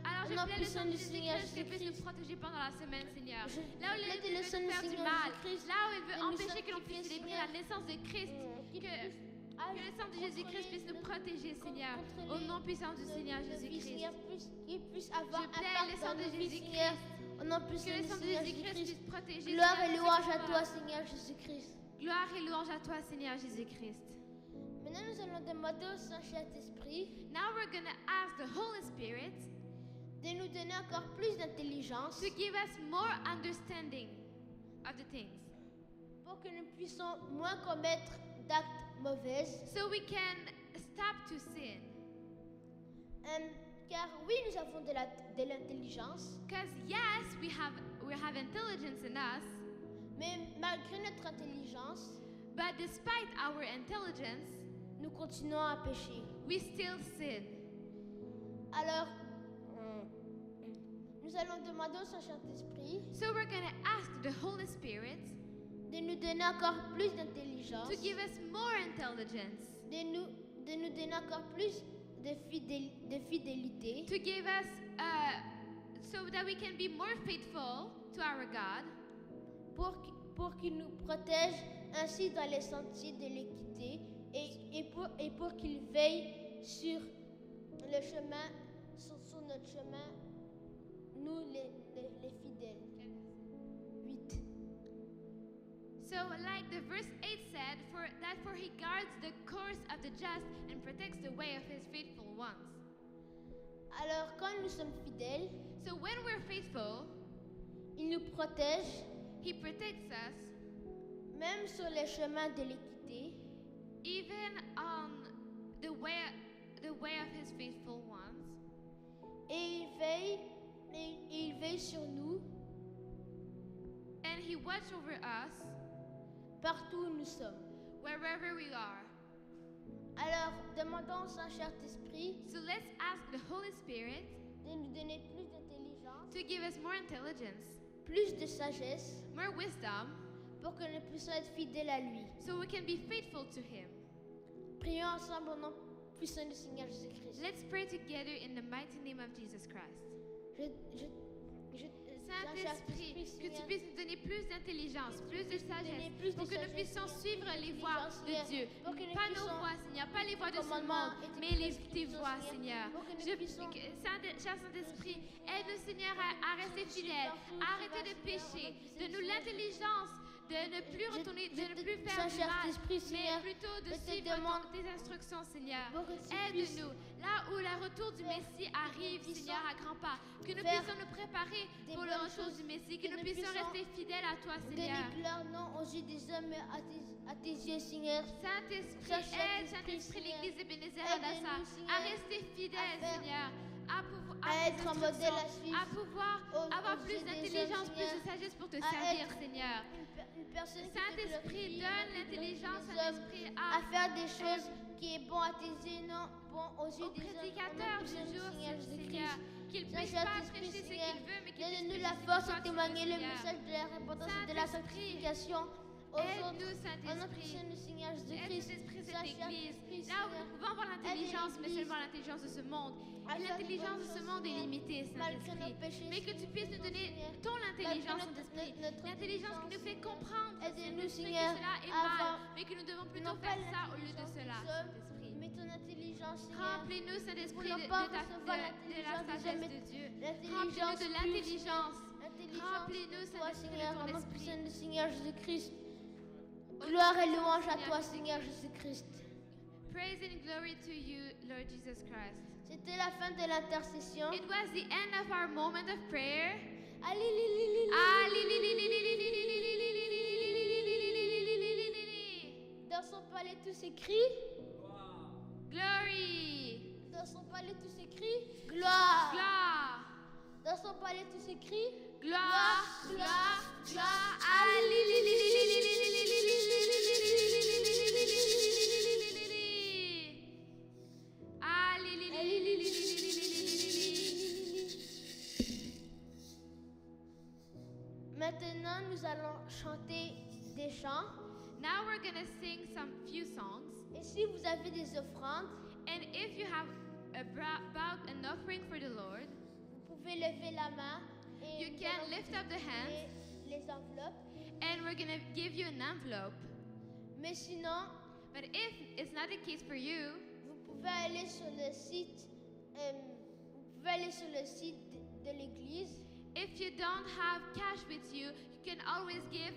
Alors je plaide le sang de Jésus-Christ qui puisse nous protéger pendant la semaine, Seigneur. Là où l'ennemi veut nous faire du mal, là où il veut empêcher que l'on puisse célébrer la naissance de Christ, que le sang de Jésus-Christ puisse nous protéger, Seigneur, au nom puissant du Seigneur Jésus-Christ. Qu'il puisse avoir je plaide le sang de Jésus-Christ. Au nom puissant du Seigneur Jésus-Christ puisse protéger. Gloire et louange à toi, Seigneur Jésus-Christ. Gloire et louange à toi, Seigneur Jésus-Christ. Maintenant, nous allons demander au Saint-Esprit. Now we're going to ask the Holy Spirit de nous donner encore plus d'intelligence. To give us more understanding of the things. Pour que nous puissions moins commettre d'actes mauvais. So we can stop to sin. Car oui, nous avons de l'intelligence. Because yes, we have intelligence in us. Mais malgré notre intelligence, but despite our intelligence, nous nous continuons à pécher. We still sin. Alors, nous allons demander au Saint-Esprit So we're going to ask the Holy Spirit de nous donner encore plus d'intelligence, to give us more intelligence, de nous donner encore plus de fidélité, to give us, so that we can be more faithful to our God, pour qu'il nous protège ainsi dans les sentiers de l'équité et pour qu'il veille sur le chemin, sur notre chemin, nous les fidèles. 8. So like the verse 8 said, for he guards the course of the just and protects the way of his faithful ones. Alors quand nous sommes fidèles, So when we're faithful, il nous protège he protects us même sur les chemins de l'équité even on the way of his faithful ones. et il veille sur nous And he watches over us partout où nous sommes. wherever we are. Alors demandons au Saint-Esprit So let's ask the Holy Spirit de nous donner plus d'intelligence, to give us more intelligence, plus de sagesse, more wisdom, pour que nous puissions être fidèles à lui. so we can be faithful to him. Prions ensemble au nom puissant du Seigneur Jésus-Christ. Let's pray together in the mighty name of Jesus Christ. Saint-Esprit, que tu puisses nous donner plus d'intelligence, plus de sagesse, pour que nous puissions suivre les voies de Dieu. Pas nos voies, Seigneur, pas les voies de ce monde, mais tes voies, Seigneur. Cher Saint-Esprit, aide-nous, Seigneur, à rester fidèles, à arrêter de pécher, donne-nous l'intelligence de ne plus retourner, de ne plus faire du mal, mais plutôt de suivre tes instructions, Seigneur. Aide-nous, là où le retour du Messie arrive, Seigneur, à grands pas, que nous puissions nous préparer pour le retour du Messie, que nous puissions rester fidèles à toi, Seigneur. Donner gloire non aux yeux des hommes, mais à tes yeux, Seigneur. Saint-Esprit, aide Saint-Esprit, l'Église de Bénézère Adassa, à rester fidèle, Seigneur, à être un modèle à suivre, à pouvoir avoir plus d'intelligence, plus de sagesse pour te servir, Seigneur. Saint-Esprit, donne l'intelligence, Saint-Esprit, à faire des choses qui est bon à tes yeux, non bon aux yeux des prédicateurs du jour, Seigneur, qu'il ne puisse pas prêcher ce qu'il veut, mais qu'il puisse donne-nous la force de témoigner le message de la repentance et de la sanctification aux autres. Aide-nous, Saint-Esprit. Saint-Esprit, cette Église, là où nous pouvons avoir l'intelligence, mais seulement l'intelligence de ce monde. Et l'intelligence de ce monde est limitée, Saint-Esprit. Mais que tu puisses nous donner ton intelligence, Saint-Esprit. L'intelligence qui nous fait comprendre, aide-nous, que Seigneur, cela est mal, mais que nous devons plutôt faire ça au lieu de cela, Saint-Esprit. Mais ton intelligence, Seigneur. Remplis-nous, Saint-Esprit, de la sagesse de Dieu. Remplis-nous de l'intelligence. Remplis-nous, Saint-Esprit, de ton esprit. Du Seigneur Jésus-Christ. Gloire et louange à toi, Seigneur Jésus-Christ. Praise and glory to you, Lord Jesus Christ. C'était la fin de l'intercession. It was the end of our moment of prayer. Dans son palais tout s'écrit. Glory. Dans son palais tout s'écrit. Gloire. Gloire. Dans son palais tout s'écrit. Gloire. Gloire. Gloire. Maintenant, nous allons chanter des chants. Now we're going to sing some few songs. Et si vous avez des offrandes, and if you have brought an offering for the Lord, vous pouvez lever la main et you can lift up the hands, les enveloppes. And we're going to give you an envelope. Mais sinon, but if it's not the case for you, vous pouvez aller sur le site de l'église. If you don't have cash with you, you can always give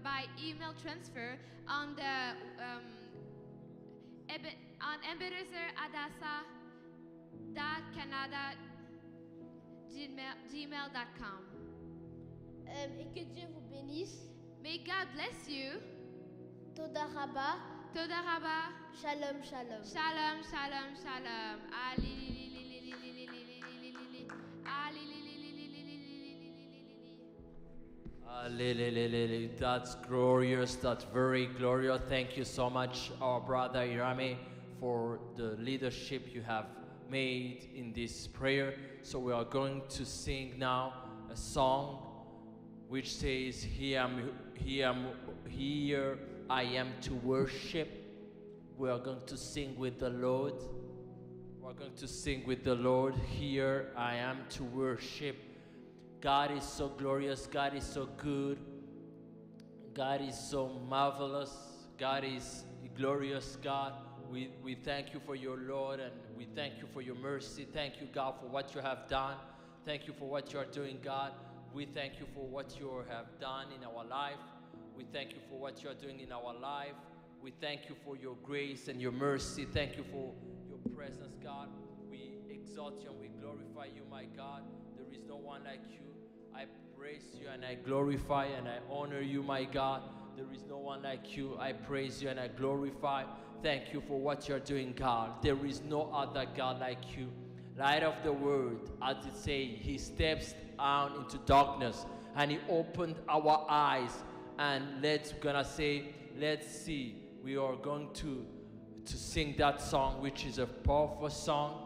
by email transfer on the on ebenezeradassa.canada@gmail.com. Et que Dieu vous bénisse. May God bless you. Toda Rabba. Toda Rabba. Shalom, shalom. Shalom, shalom, shalom. Hallelujah. That's glorious. That's very glorious. Thank you so much, our brother Irame, for the leadership you have made in this prayer. So we are going to sing now a song which says, here I am to worship. We are going to sing with the Lord. We are going to sing with the Lord. Here I am to worship. God is so glorious. God is so good. God is so marvelous. God is a glorious God. We thank you for your Lord, and we thank you for your mercy. Thank you, God, for what you have done. Thank you for what you are doing, God. We thank you for what you have done in our life. We thank you for what you are doing in our life. We thank you for your grace and your mercy. Thank you for your presence, God. We exalt you and we glorify you, my God. There is no one like you. I praise you and I glorify and I honor you, my God. There is no one like you. I praise you and I glorify. Thank you for what you're doing, God. There is no other God like you. Light of the world, as it says, he steps down into darkness and he opened our eyes. And let's see. We are going to sing that song, which is a powerful song.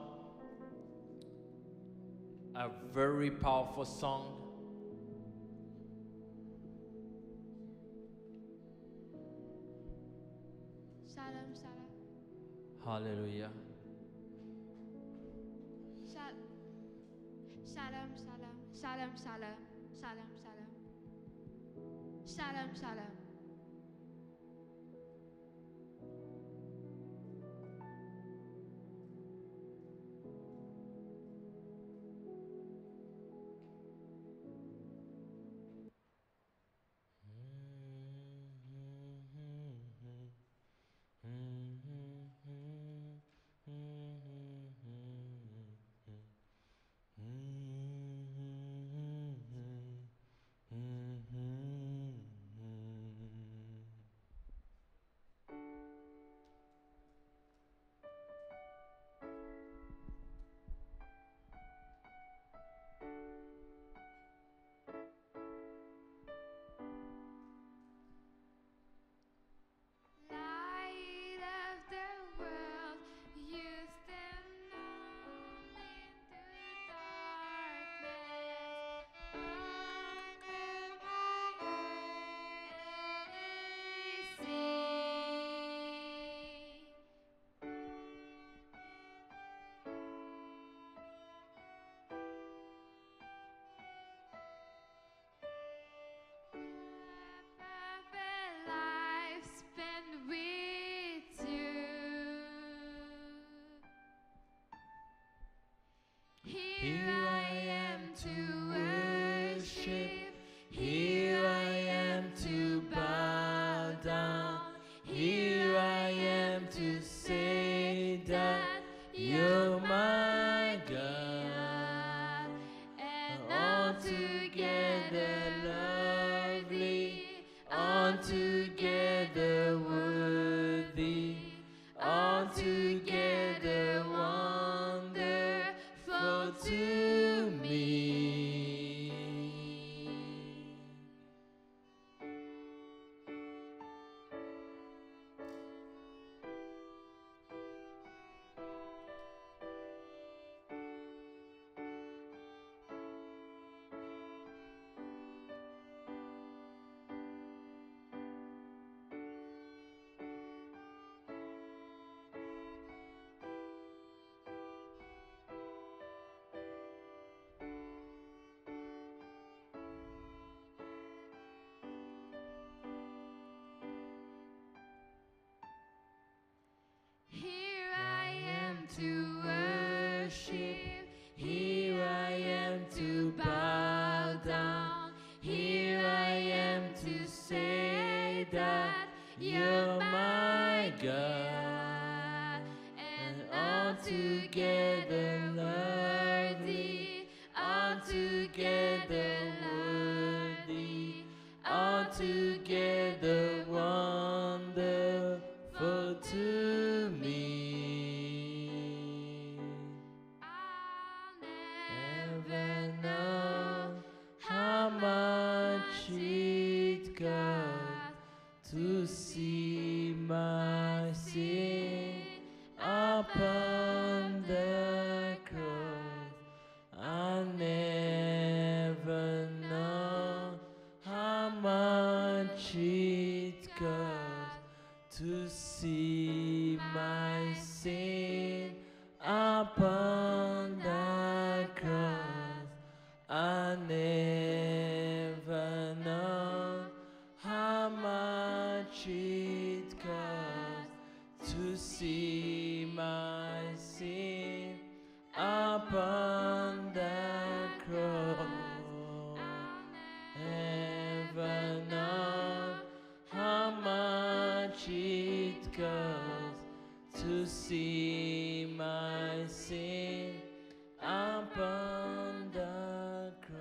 A very powerful song. Shalom, shalom. Hallelujah. Shalom, shalom. Shalom, shalom. Shalom, shalom. Shalom, shalom. Here I am to worship. Here I am to bow down. Here I am to say that you're my God. And altogether lovely, altogether worthy, altogether wonderful to me. Here I am to worship. Here I am to bow down. Here I am to say that you're my God. And altogether worthy, altogether worthy, altogether wonderful to me. I'll never know how much see my sin upon the cross. Heaven knows how much it costs to see my sin upon the cross.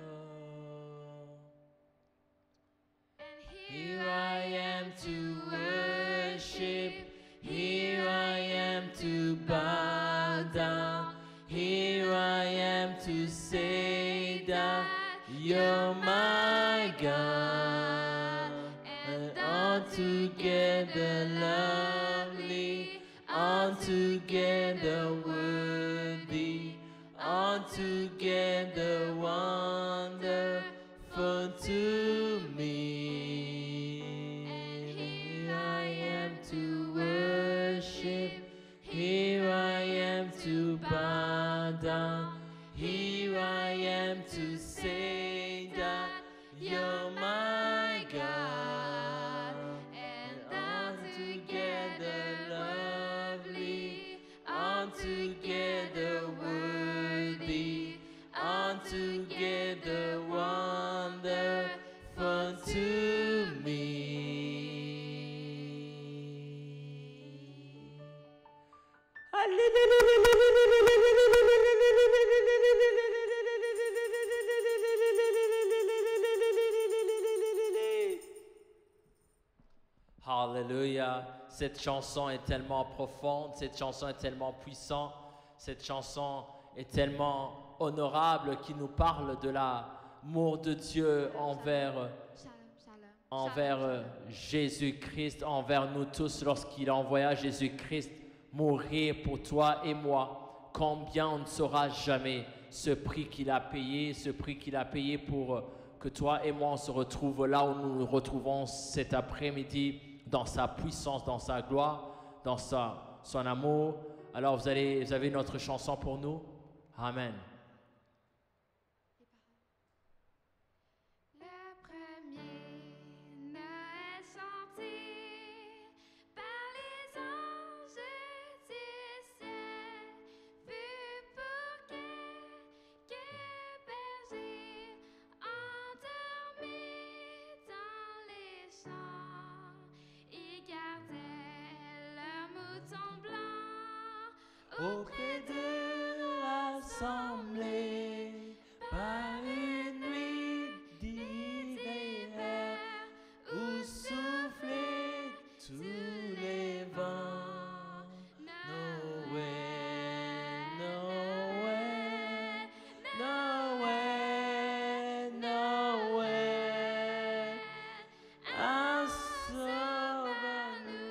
Here I am to worship, here I am to bow down, here I am to say that you're my God, and altogether lovely, altogether worthy, altogether wonderful to me. Here I am to worship, here I am to bow down, here I am to say that you're my God, and altogether lovely, altogether worthy, altogether wonderful to me. Alléluia. Cette chanson est tellement profonde, cette chanson est tellement puissante, cette chanson est tellement honorable qui nous parle de l'amour de Dieu envers Jésus-Christ, envers nous tous lorsqu'il envoya Jésus-Christ mourir pour toi et moi. Combien on ne saura jamais ce prix qu'il a payé, pour que toi et moi on se retrouve là où nous nous retrouvons cet après-midi, dans sa puissance, dans sa gloire, dans son amour. Alors vous avez notre chanson pour nous. Amen. Auprès de l'assemblée, par une nuit d'hiver, où soufflaient tous les vents. Nowhere, nowhere, nowhere, nowhere, un sauveur nous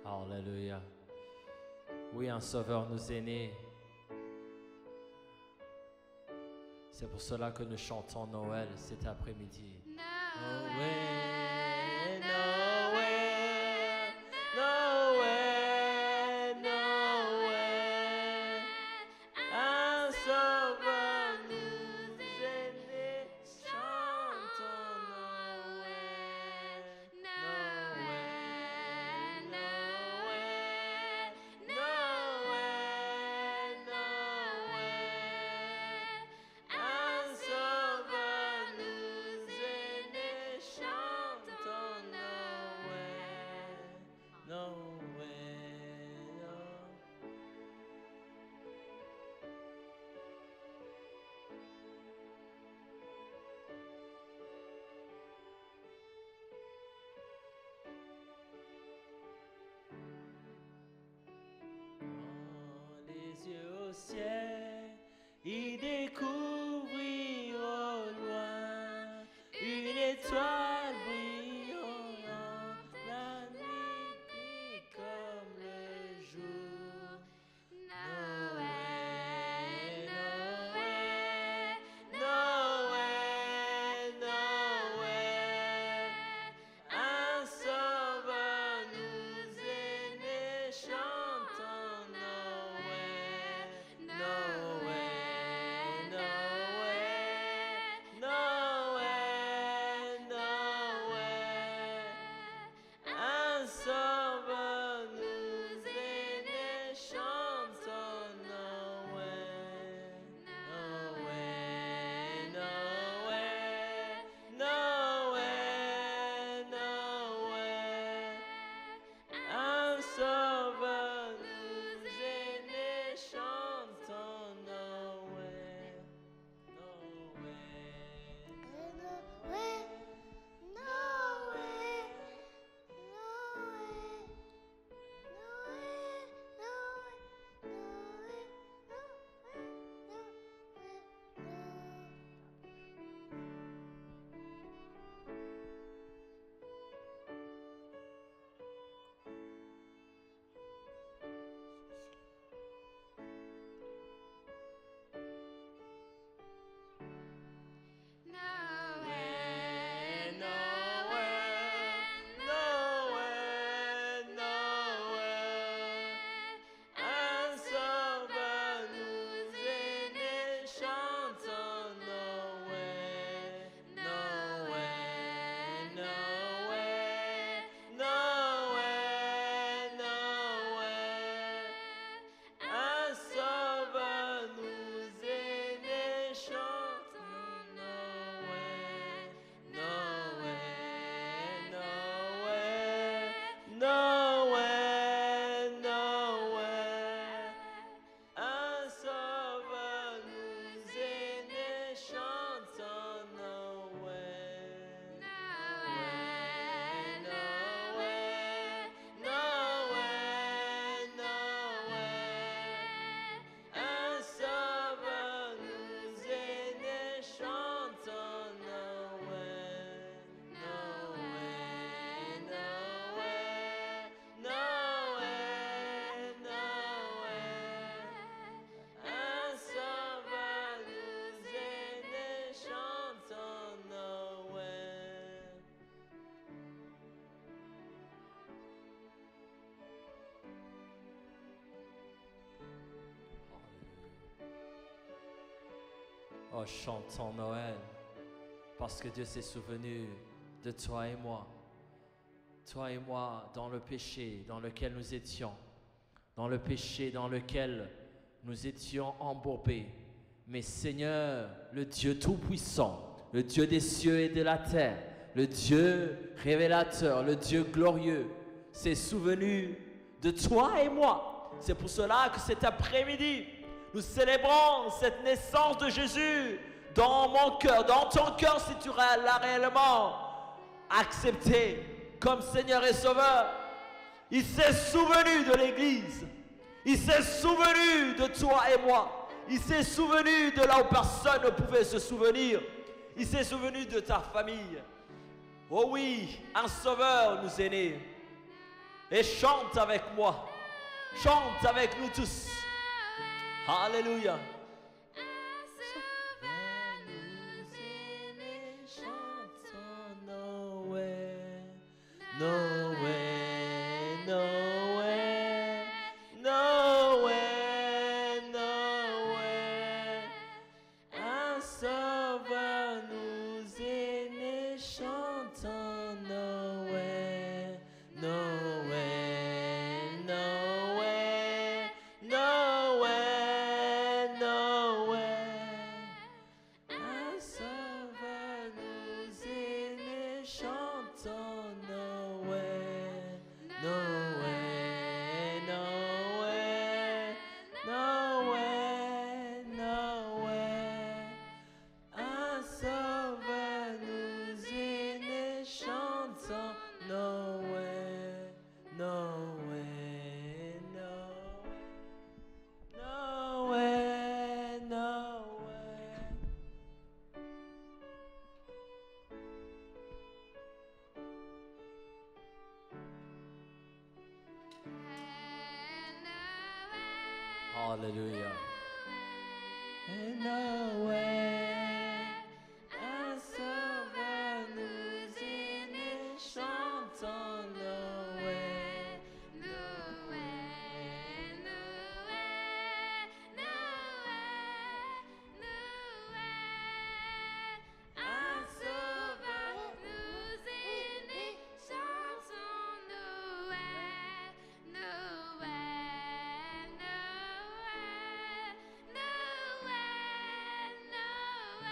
Alléluia. Oui, un sauveur nous est né. C'est pour cela que nous chantons Noël cet après-midi. Noël, Noël, Noël, Noël, un sauveur nous est né. Chantons Noël, Noël, Noël, Noël, Noël, un sauveur nous est né. Chantons Oh, chantons Noël, parce que Dieu s'est souvenu de toi et moi. Toi et moi, dans le péché dans lequel nous étions, dans le péché dans lequel nous étions embourbés. Mais Seigneur, le Dieu Tout-Puissant, le Dieu des cieux et de la terre, le Dieu révélateur, le Dieu glorieux, s'est souvenu de toi et moi. C'est pour cela que cet après-midi, nous célébrons cette naissance de Jésus dans mon cœur, dans ton cœur si tu l'as réellement accepté comme Seigneur et Sauveur. Il s'est souvenu de l'Église. Il s'est souvenu de toi et moi. Il s'est souvenu de là où personne ne pouvait se souvenir. Il s'est souvenu de ta famille. Oh oui, un Sauveur nous est né. Et chante avec moi. Chante avec nous tous. Alléluia. Noël, Noël, Noël, Noël, un sauveur nous est né, chantons Noël, Noël, Noël, Noël, Noël, un sauveur nous est né, chantons Noël, Noël, Noël, Noël, un sauveur nous est né, chantons Noël, Noël, Noël, Noël. Hallelujah. Noël, un sauveur nous est né, chantons Noël, Noël, Noël, Noël, Noël, un sauveur nous est né, chantons Noël, Noël, Noël, Noël, Noël,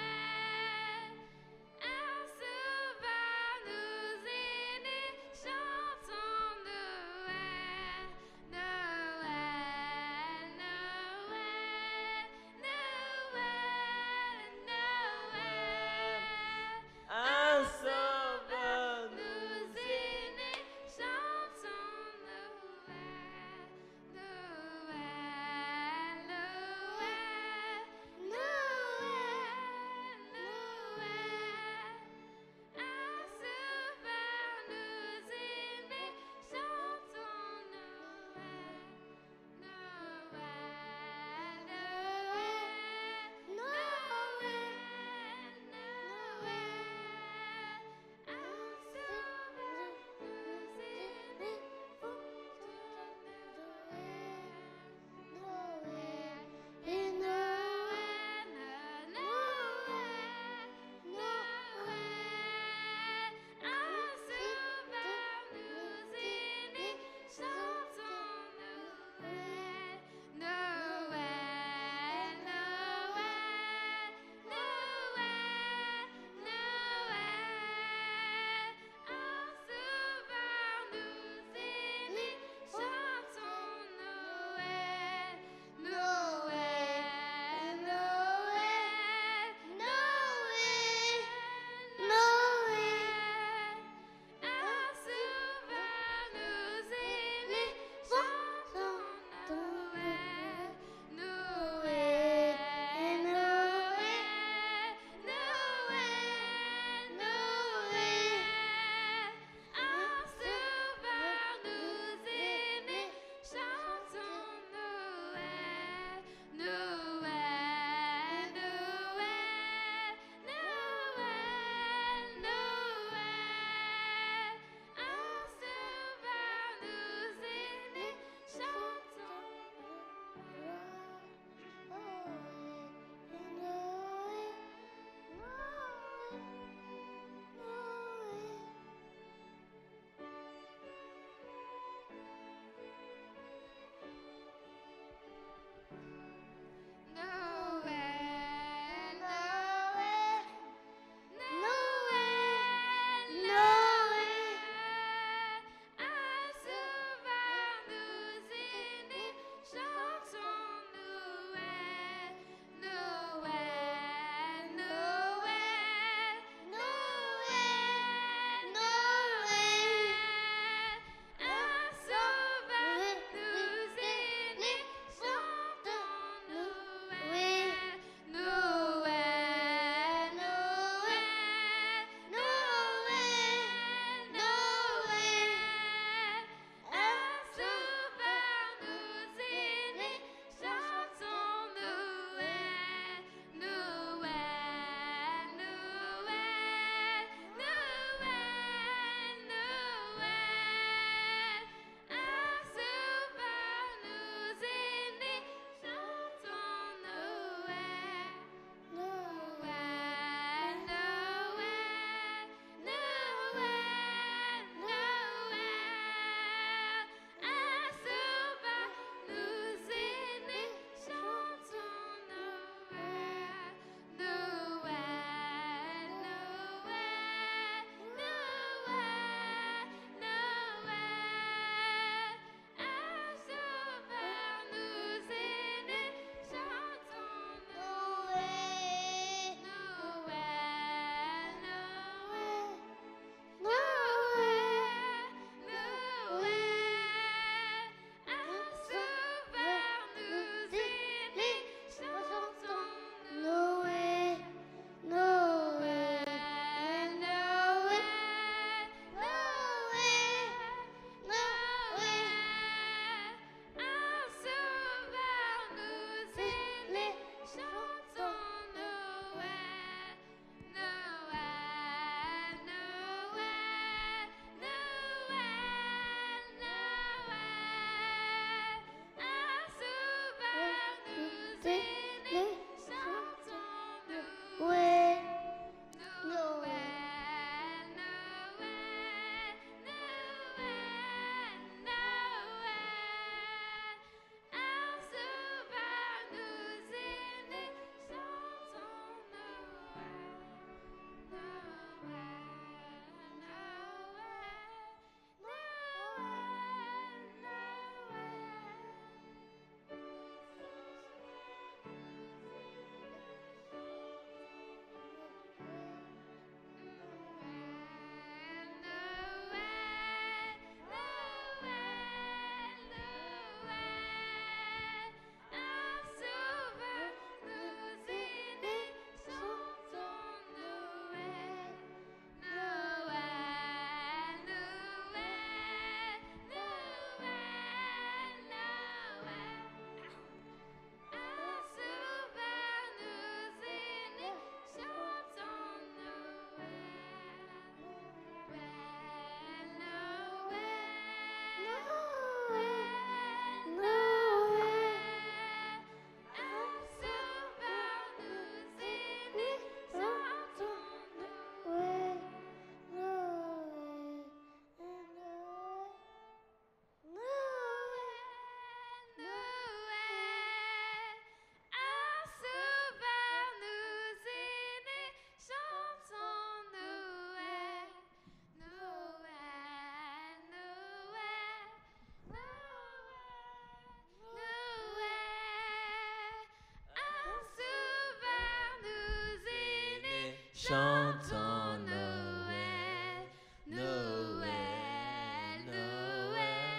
chantons Noël, Noël, Noël,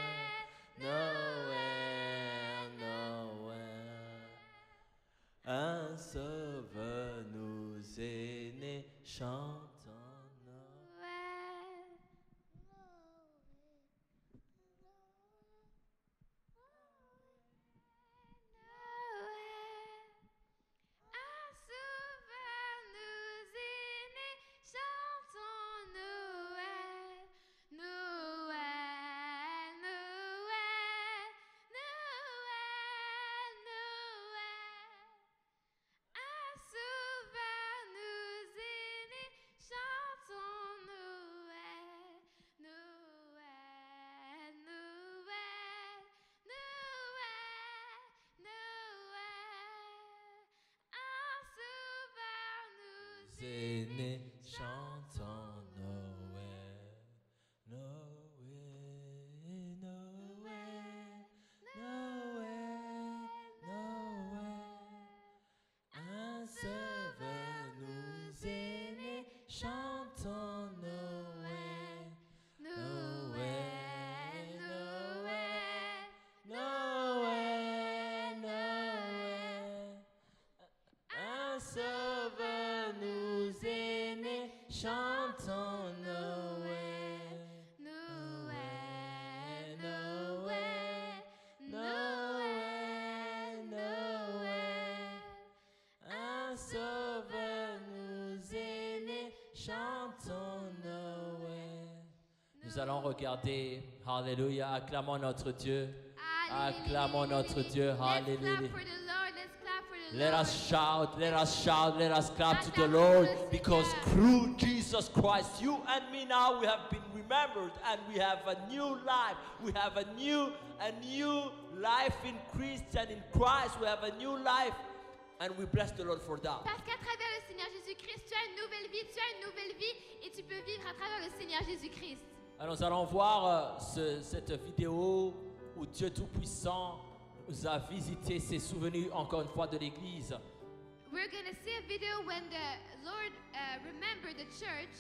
Noël, Noël. Un sauveur nous est né, chantons Noël. Né, chantons Noël, Noël, Noël, Noël, Noël. Un sauveur nous est né, chantons Noël, Noël, Noël, Noël, Noël. Un sauveur nous est né, chantons Noël, Noël, Noël, Noël, Noël. Un sauveur nous est né, chantons Noël. Nous allons regarder, Alléluia, acclamons notre Dieu, acclamons notre Dieu, Alléluia. Let us shout, let us shout, let us clap to the Lord, because through Jesus Christ, you and me now, we have been remembered and we have a new life. We have a new life in Christ and in Christ. We have a new life and we bless the Lord for that. Parce qu'à travers le Seigneur Jésus-Christ, tu as une nouvelle vie, et tu peux vivre à travers le Seigneur Jésus-Christ. Alors nous allons voir cette vidéo où Dieu Tout-Puissant nous a visité, s'est souvenu encore une fois de l'église. We're going to see a video when the Lord remembered the church.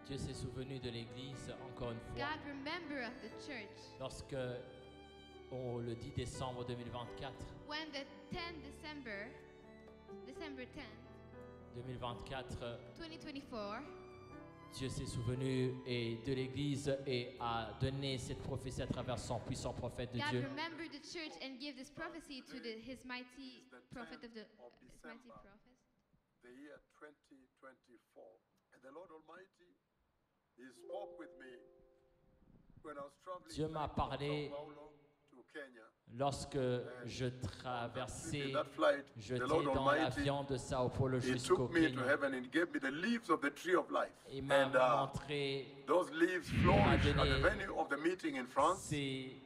Dieu s'est souvenu de l'église encore une fois. God remember of the church. Lorsque le 10 décembre 2024, when the 10 December 10, 2024, 2024, Dieu s'est souvenu de l'église et a donné cette prophétie à travers son puissant prophète de God Dieu. remembered the church and gave this prophecy to his mighty prophet of the his mighty prophet. The year 2024, and the Lord Almighty, He spoke with me when I was traveling Dieu m'a parlé from Sao Paulo to Kenya. Lorsque je traversais, In that flight, j'étais the Lord dans Almighty, l'avion de Sao Paulo He jusqu'au took me to Kenya. heaven and He gave me the leaves of the tree of life. Il m'a And montré those leaves flourished at donné the venue of the meeting in France. ces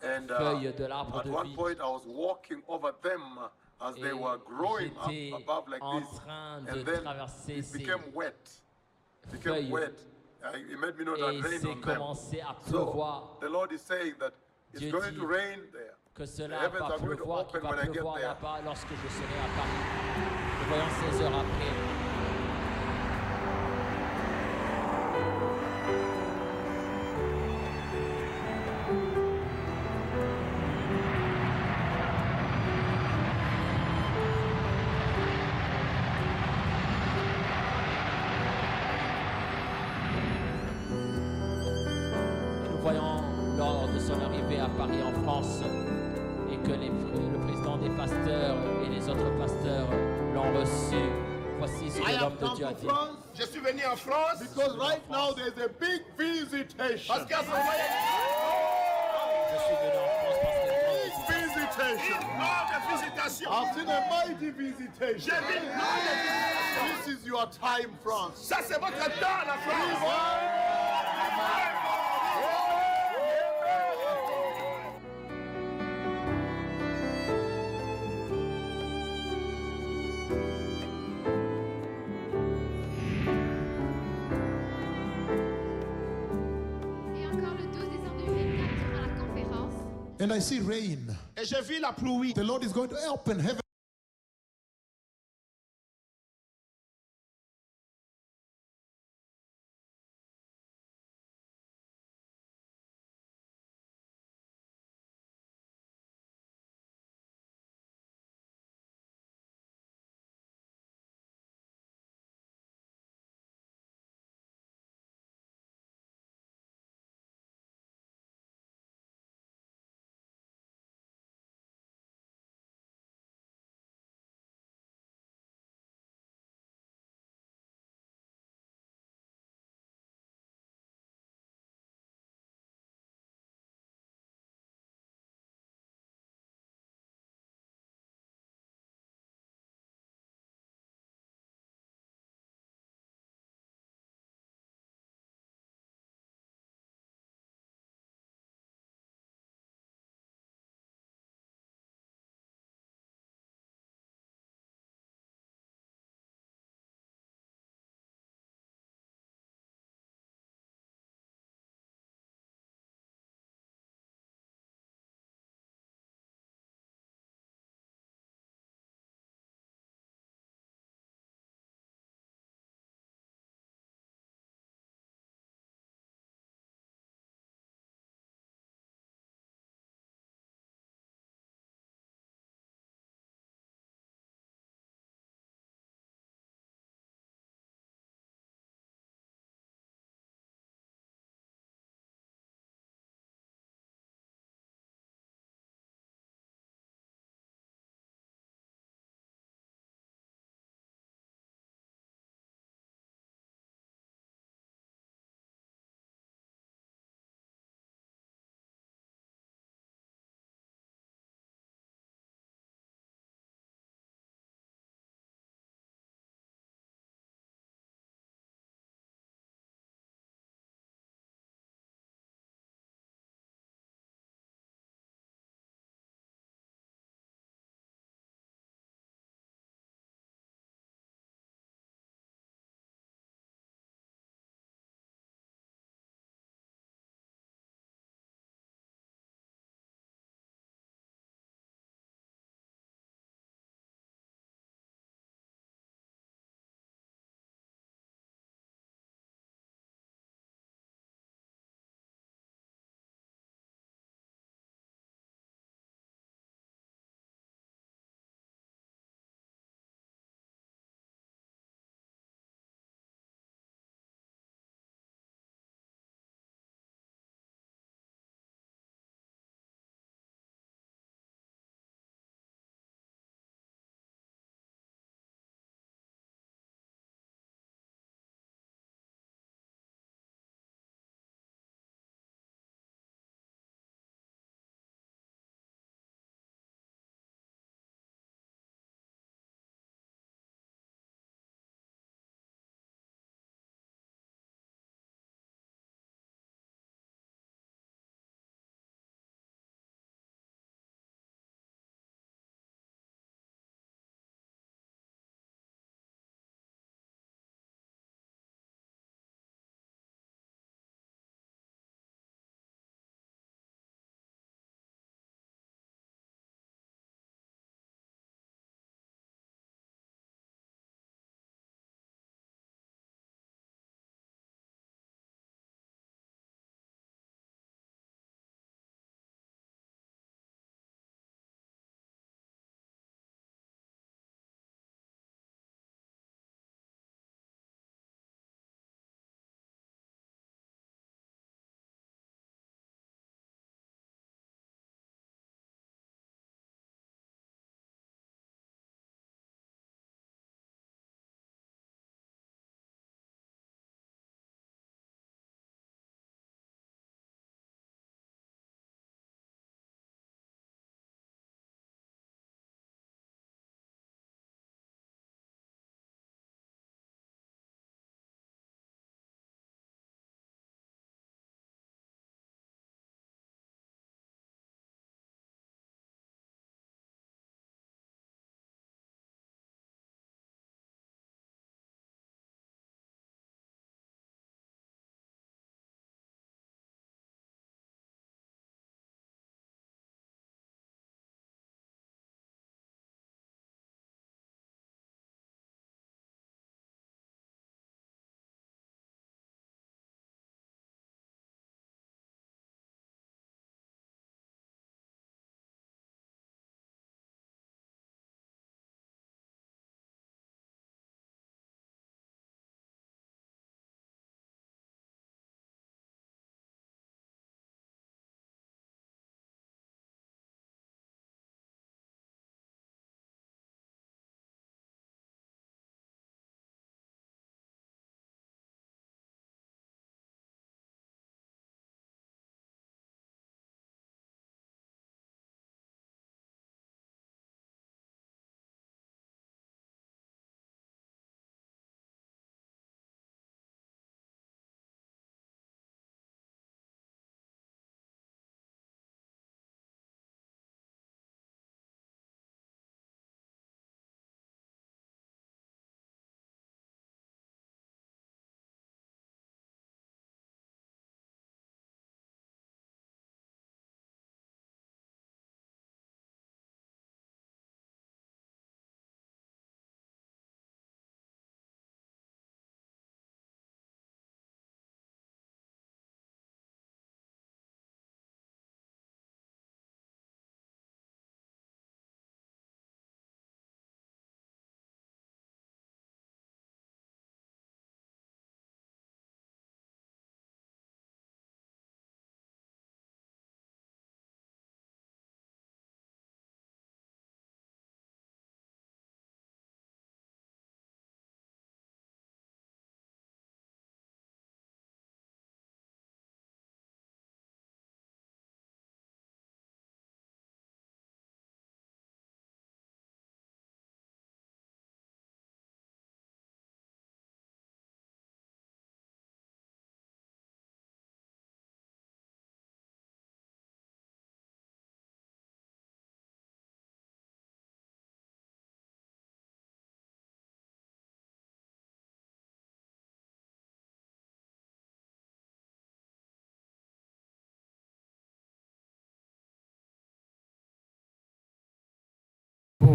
And feuilles de l'arbre at de one vie. point, I was walking over them as they were growing J'étais up above like en this. train de And then traverser it ces became wet. It became feuilles. wet. It made me know that et rain c'est on them. commencé à pleuvoir. So the Lord is saying that it's Dieu going dit to rain there. Que The cela heavens va are going to pleuvoir, qu'il open va when I get pleuvoir there. là-bas lorsque je serai à Paris. Nous voyons 16 heures après. Nous voyons lors de son arrivée à Paris en France et que le président des pasteurs et les autres pasteurs l'ont reçu. Voici ce I que have l'homme de come Dieu a to dit. France. Je suis venu en France Because right now there's a big visitation. parce qu'à ce moment, Je suis venu en France parce que Visitation. une grande visitation. I've seen a mighty visitation. J'ai vu une grande visitation. This is your time, France. Ça, c'est votre temps, la France. And I see rain. Et j'ai vu la pluie. The Lord is going to open heaven.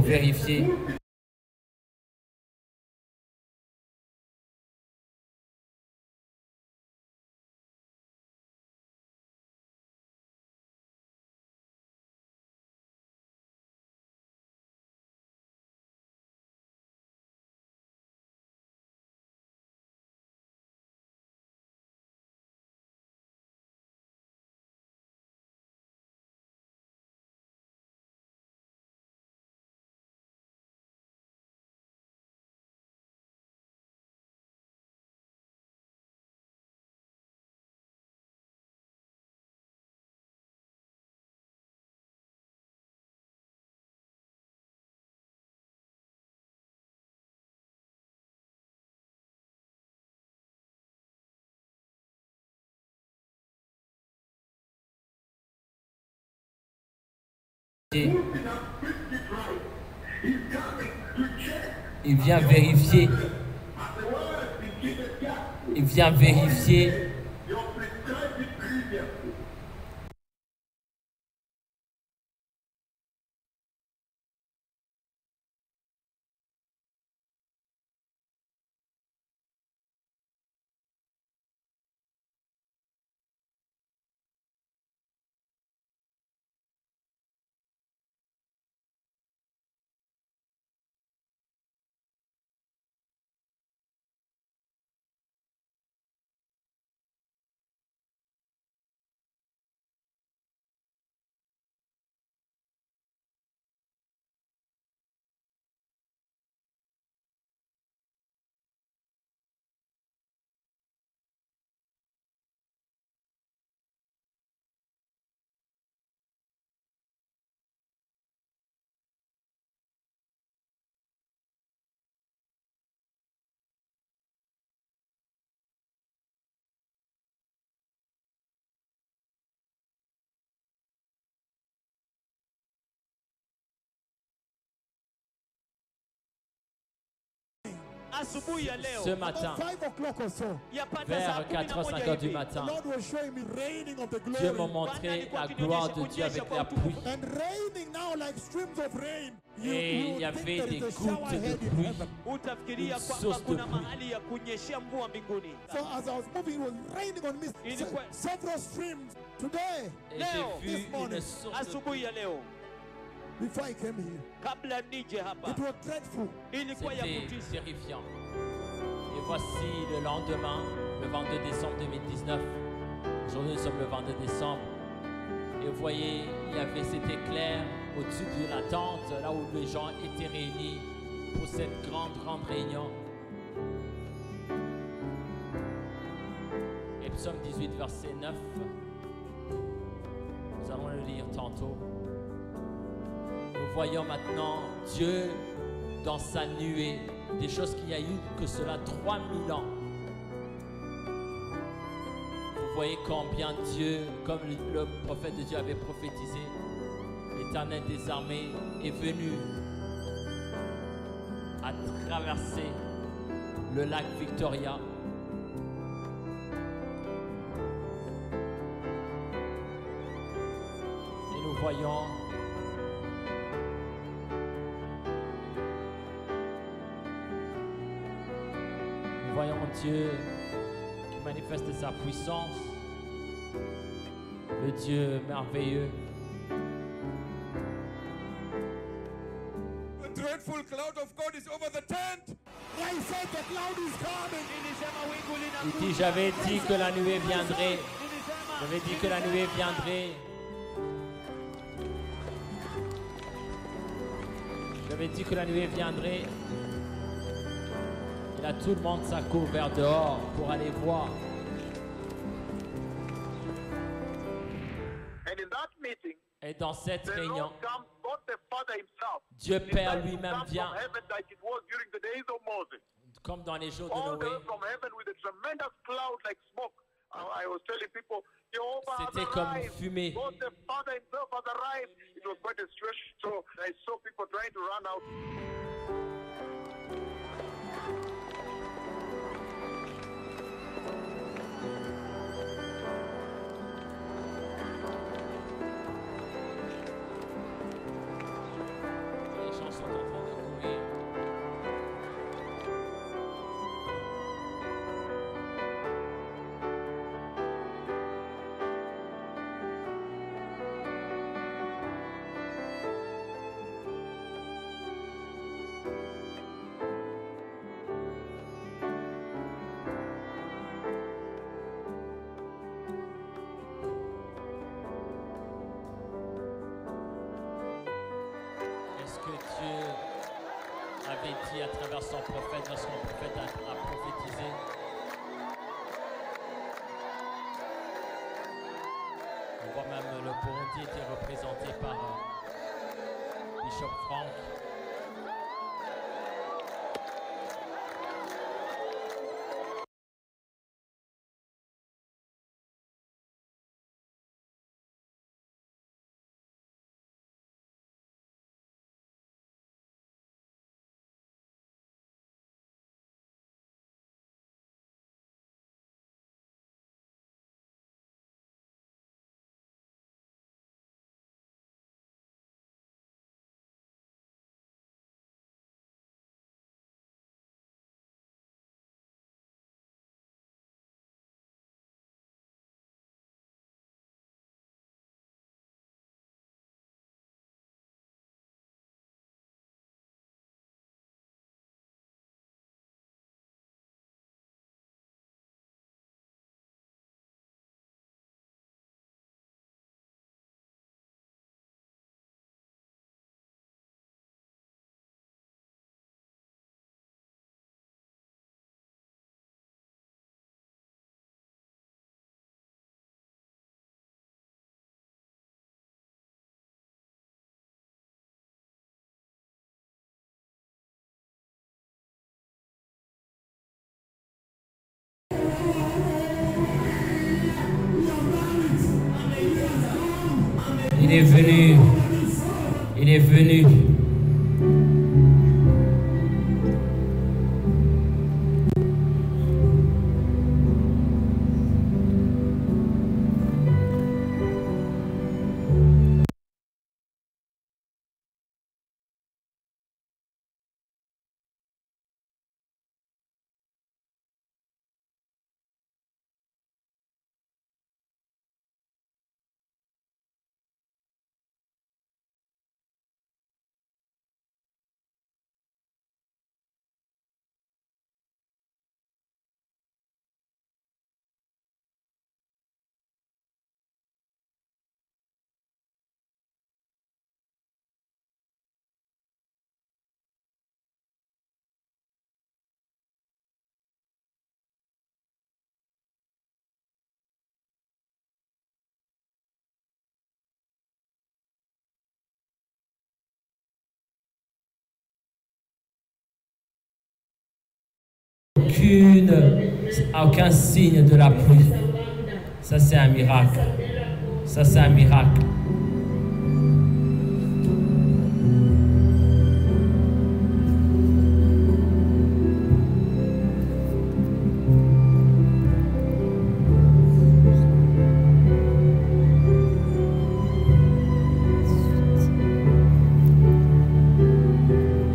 vérifier. Il vient vérifier. Il vient vérifier. Ce matin, vers 4h50 du matin, Dieu m'a montré la gloire de Dieu avec la pluie. Et il y avait des gouttes de pluie, une source de pluie. Et j'ai vu une source de pluie. Before I came here, it was dreadful. C'était terrifiant. Et voici le lendemain, le 22 décembre 2019. Aujourd'hui, nous sommes le 22 décembre. Et vous voyez, il y avait cet éclair au-dessus de la tente, là où les gens étaient réunis pour cette grande réunion. Et Psaume 18, verset 9. Nous allons le lire tantôt. Nous voyons maintenant Dieu dans sa nuée, des choses qu'il y a eu que cela 3000 ans. Vous voyez combien Dieu, comme le prophète de Dieu avait prophétisé, l'Éternel des armées est venu à traverser le lac Victoria. Et nous voyons Dieu qui manifeste sa puissance, le Dieu merveilleux. A dreadful cloud of God is over the tent. I said the cloud is coming. Il dit, j'avais dit que la nuée viendrait. J'avais dit que la nuée viendrait. J'avais dit que la nuée viendrait. Là, tout le monde s'accourt vers dehors pour aller voir. Et dans cette réunion, Dieu Père lui-même vient, comme dans les jours de Noé. C'était comme une fumée. Les gens sont en agit à travers son prophète lorsqu'un prophète a prophétisé. On voit même le Burundi était représenté par Bishop Frank. Il est venu. Il est venu. Aucun signe de la pluie. Ça, c'est un miracle. Ça, c'est un miracle.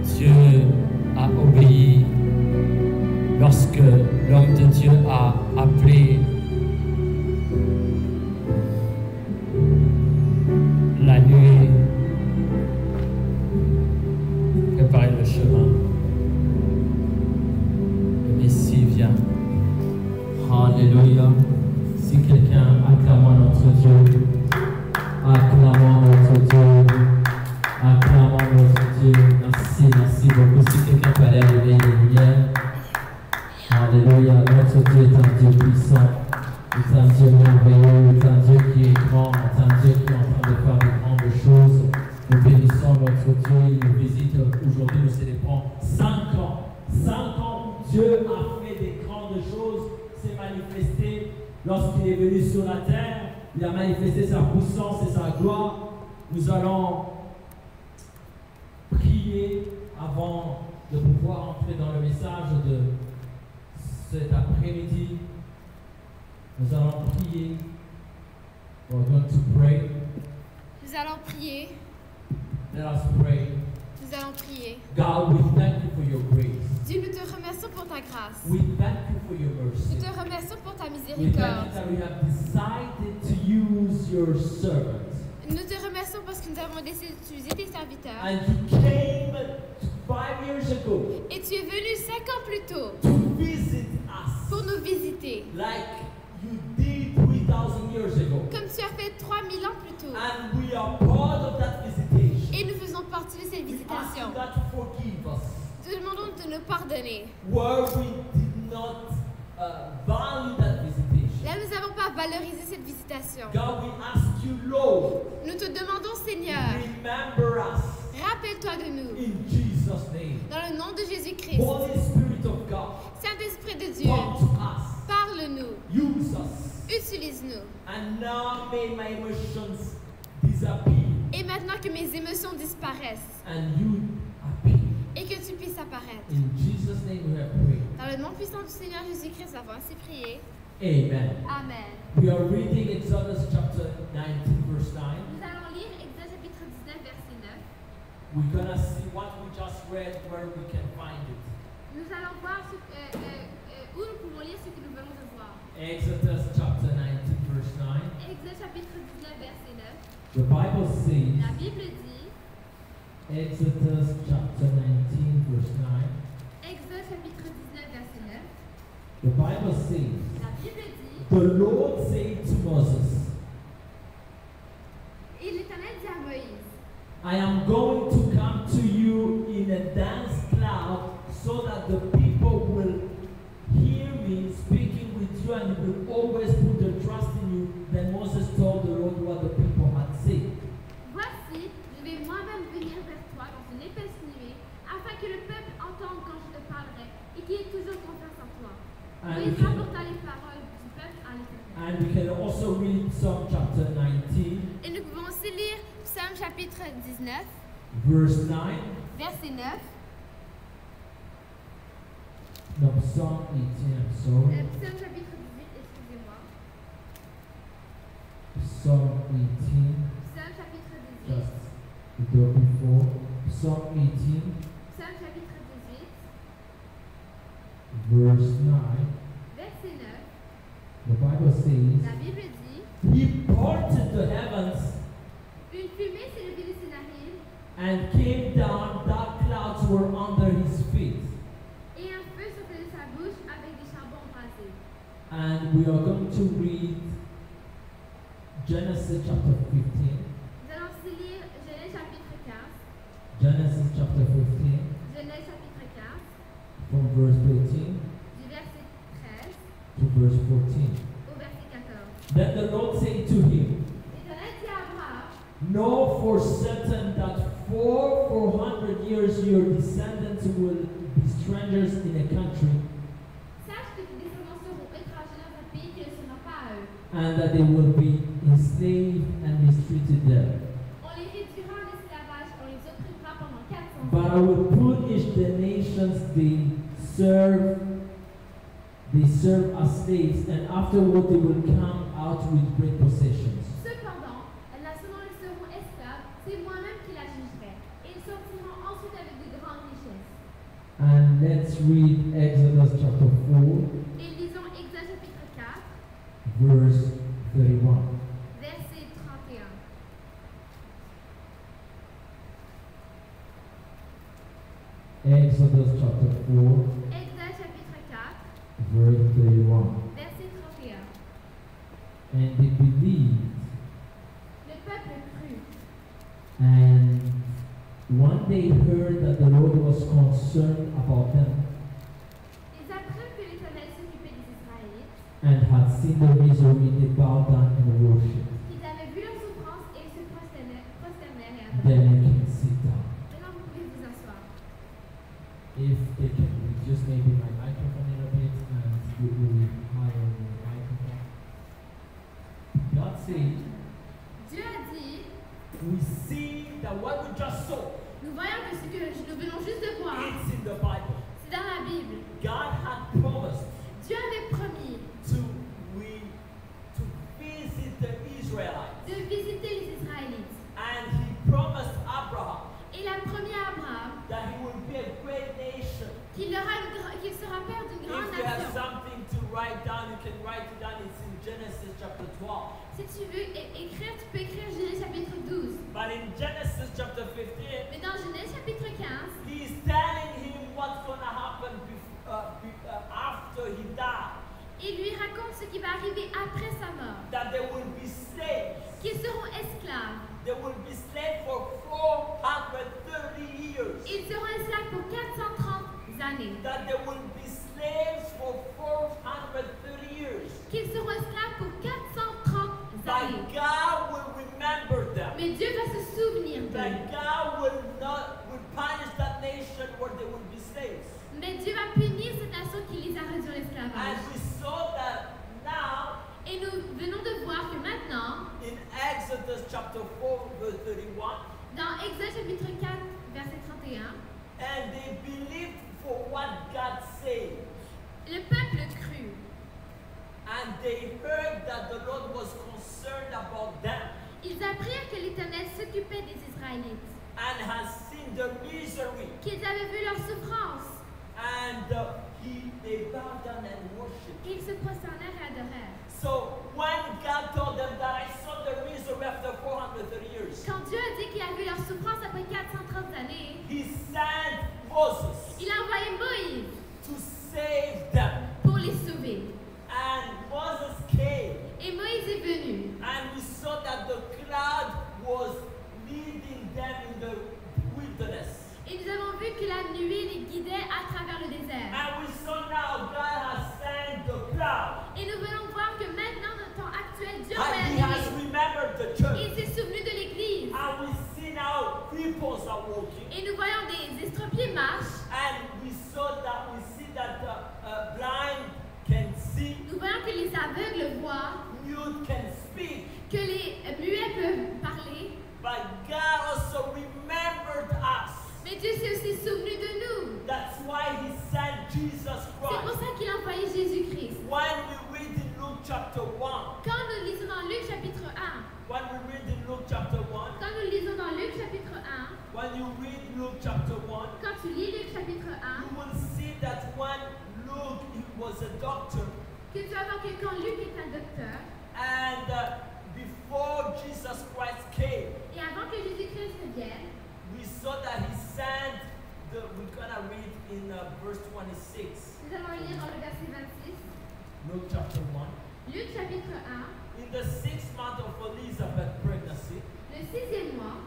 Dieu a obéi lorsque l'homme de Dieu a appelé la nuée, préparer le chemin. Le Messie vient. Alléluia. Si quelqu'un acclame notre Dieu, acclamons notre Dieu, acclamons notre Dieu. Merci, merci beaucoup. Si quelqu'un peut aller allumer les lumières. Alléluia, notre Dieu est un Dieu puissant, est un Dieu merveilleux, est un Dieu qui est grand, est un Dieu qui est en train de faire de grandes choses. Nous bénissons notre Dieu, il nous visite aujourd'hui, nous célébrons 5 ans. 5 ans, Dieu a fait des grandes choses, s'est manifesté lorsqu'il est venu sur la terre, il a manifesté sa puissance et sa gloire. Nous allons prier avant de pouvoir entrer dans le message de cet après-midi. Nous allons prier. We're going to pray. Nous allons prier. Let us pray. Nous allons prier. God, we thank you for your grace. Dieu, nous te remercions pour ta grâce. We thank you for your mercy. Nous te remercions pour ta We thank miséricorde. you that we have decided to use your servants. Nous te remercions parce que nous avons décidé d'utiliser tes serviteurs. And you came 5 years ago Et tu es venu 5 ans plus tôt to visit us pour nous visiter. like you did 3,000 years ago. Comme tu as fait 3000 ans plus tôt. And we are part of that visitation. Et nous faisons partie de cette We ask you visitation. God to forgive us. te demandons de nous pardonner. Where we did not value that visitation. Là, nous n'avons pas valorisé cette visitation. God, we ask you, Lord, Nous te demandons, Seigneur, remember us rappelle-toi de nous. in Jesus' name. Dans le nom de Jésus-Christ, Holy Spirit of God, Saint-Esprit de Dieu, talk to us, parle-nous, use us, utilise-nous. and now may my emotions disappear Et maintenant que mes émotions disparaissent and you appear. et que tu puisses apparaître. In Jesus' name we have prayed. Dans le nom puissant du Seigneur Jésus-Christ, nous avons ainsi prié. Amen. Amen. We are reading Exodus chapter 19, verse 9. Nous allons lire Exode chapitre 19, verset 9. We're gonna see what we just read, where we can find it. Nous allons voir où nous pouvons lire ce que nous venons de voir. Exodus chapter 19, verse 9. Exode chapitre 19, verset 9. The Bible says, La Bible dit, Exodus chapter 19, verse 9. Exode chapitre 19, verset 9. The Bible says, La Bible dit, the Lord said to Moses, et l'Éternel dit à Moïse, I am going to come to you in a dense cloud so that the people will hear me speaking with you and will always put their trust in you. Then Moses told the Lord what the people had said. voici, je vais moi-même venir vers toi dans une épaisse nuée, afin que le peuple entende quand je te parlerai et qu'il ait toujours confiance en toi. Moïse rapporta les paroles du peuple à l'Éternel. And we can also read Psalm chapter 19, Et nous pouvons aussi lire Psaume chapitre 19, verse 9. verset 9. No, Psalm 18, I'm sorry. Psaume chapitre 18, excusez-moi. Psalm 18, Psaume chapitre 18. just the door before. Psalm 18, Psaume chapitre 18, verse 9. verset 9. The Bible says, La Bible dit, He parted the heavens une fumée s'est levée de ses narines and came down, dark clouds were under his feet. et un feu sortait de sa bouche avec des charbons brasés. And we are going to read Genesis chapter 15. Nous allons aussi lire Genèse chapitre 15. Genesis chapter 15, Genèse chapitre 15, from verse 13 du verset 13 to verse 14. au verset 14. Then the Lord said to him, L'Éternel dit à Abraham, Know for certain that for 400 years your descendants will be strangers in a country, sache que tes descendants seront étrangers dans un pays qui ne sera pas à eux. and that they will be enslaved and mistreated there. On les réduira en esclavage, on les opprimera pendant 400 ans. But I will punish the nations they serve as slaves, and afterward they will come out with great possessions. Cependant, la nation dont ils seront esclaves, c'est moi-même qui la jugerai, et ils sortiront ensuite avec de grandes richesses. And let's read Exodus chapter 4, Et lisons Exode chapitre 4, verse 31. verset 31. Exodus chapter 4, Exode chapitre 4, verse 31. verset 31. And they believed, Le peuple crut, and one day heard that the Lord was concerned about them, ils apprirent que l'Éternel s'occupait des Israélites, and had seen their misery, they bowed down and worshipped. qu'ils avaient vu leur souffrance et ils se prosternèrent et adorèrent. Then you can sit down. Maintenant, vous pouvez vous asseoir. If they can reduce maybe my microphone a little bit and you will higher the microphone. God said, Dieu a dit, we see that what we just saw, nous voyons que ce que nous venons juste de voir, it's in the Bible. c'est dans la Bible. God had promised Dieu avait promis to visit the Israelites. de visiter les Israélites. And he promised Abraham Et il a promis à Abraham that he would be a great nation. qu'il sera père d'une grande If you have nation. something to write down, you can write it down. It's in Genesis chapter 12. Si tu veux écrire, tu peux écrire Genèse chapitre 12. But in Genesis chapter 15, Mais dans Genèse chapitre 15, he's telling him what's going to happen after he died. il lui raconte ce qui va arriver après sa mort. That they will be slaves. Qu'ils seront esclaves. They will be slaves for 430 years. Ils seront esclaves pour 430 années. That they will be slaves for 430 years. Qu'ils seront esclaves pour 430 années. But God will remember them. Mais Dieu va se souvenir d'eux. That God will punish that nation where they will be slaves. Mais Dieu va punir cette nation qui les a réduits en esclavage. And we saw that now. Et nous venons de voir que maintenant, in Exodus chapter 4 verse 31, dans Exode chapitre 4 verset 31, and they believed for what God said. Le peuple crut. And they heard that the Lord was concerned about them. Ils apprirent que l'Éternel s'occupait des Israélites. And has seen the misery. Qu'ils avaient vu leur souffrance. And they bowed down and worshipped. Et ils se prosternèrent et adorèrent. So when God told them that I saw the misery after 430 years. Quand Dieu a dit qu'il a vu leur souffrance après 430 années, He sent Moses. Il a envoyé Moïse to save them. Pour les sauver. And Moses came. Et Moïse est venu. And we saw that the cloud was leading them in the wilderness. Et nous avons vu que la nuée les guidait à travers le désert. And we saw now God has sent the cloud. Et nous venons voir que maintenant, dans le temps actuel, Dieu and He has remembered the church. Il s'est souvenu de l'Église. And we see now cripples are walking. Et nous voyons des estropiés marchent. And we see that blind can see. Nous voyons que les aveugles voient. Mute can speak. Que les muets peuvent parler. But God also remembered us. Mais Dieu s'est aussi souvenu de nous. That's why He sent Jesus Christ. C'est pour ça qu'il a envoyé Jésus-Christ. When we read in Luke chapter 1. Quand nous lisons dans Luc chapitre 1. When we read in Luke chapter 1. Quand nous lisons dans Luc chapitre 1. When you read Luke chapter 1. Quand tu lis Luc chapitre 1. You will see that when Luke he was a doctor. Que tu vas voir que quand Luc est un docteur. And before Jesus Christ came. Et avant que Jésus-Christ vienne. We saw that He sent we're gonna read in verse 26. Nous allons lire dans le verset 26. Luke chapter 1. Luc chapitre 1. In the 6th month of Elizabeth's pregnancy. Le 6e mois.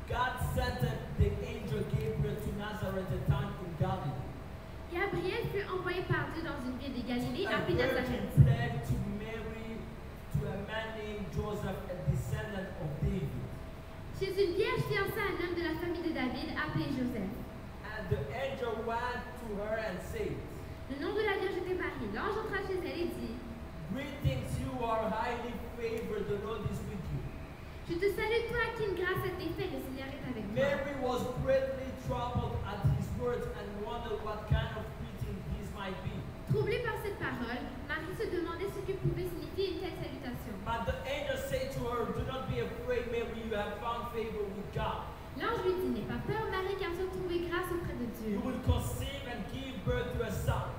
God sent the angel Gabriel to Nazareth, a town in Galilee. Gabriel fut envoyé par Dieu dans une ville de Galilée appelée Nazareth. Fled to Mary, to a man named Joseph, a descendant of David. Chez une vierge fiancée à un homme de la famille de David appelé Joseph. And the angel went to her and said, le nom de la Vierge était Marie. L'ange entra chez elle et dit, greetings, you are highly favored, the Lord is with you. Je te salue, toi à qui une grâce a été faite, le Seigneur est avec toi. Mary was greatly troubled at his words and wondered what kind of greeting this might be. Troublée par cette parole, Marie se demandait ce que pouvait signifier une telle salutation. But the angel said to her, do not be afraid, Mary, you have found favor with God. L'ange lui dit, n'aie pas peur, Marie, car tu as trouvé grâce auprès de Dieu. You will conceive and give birth to a son.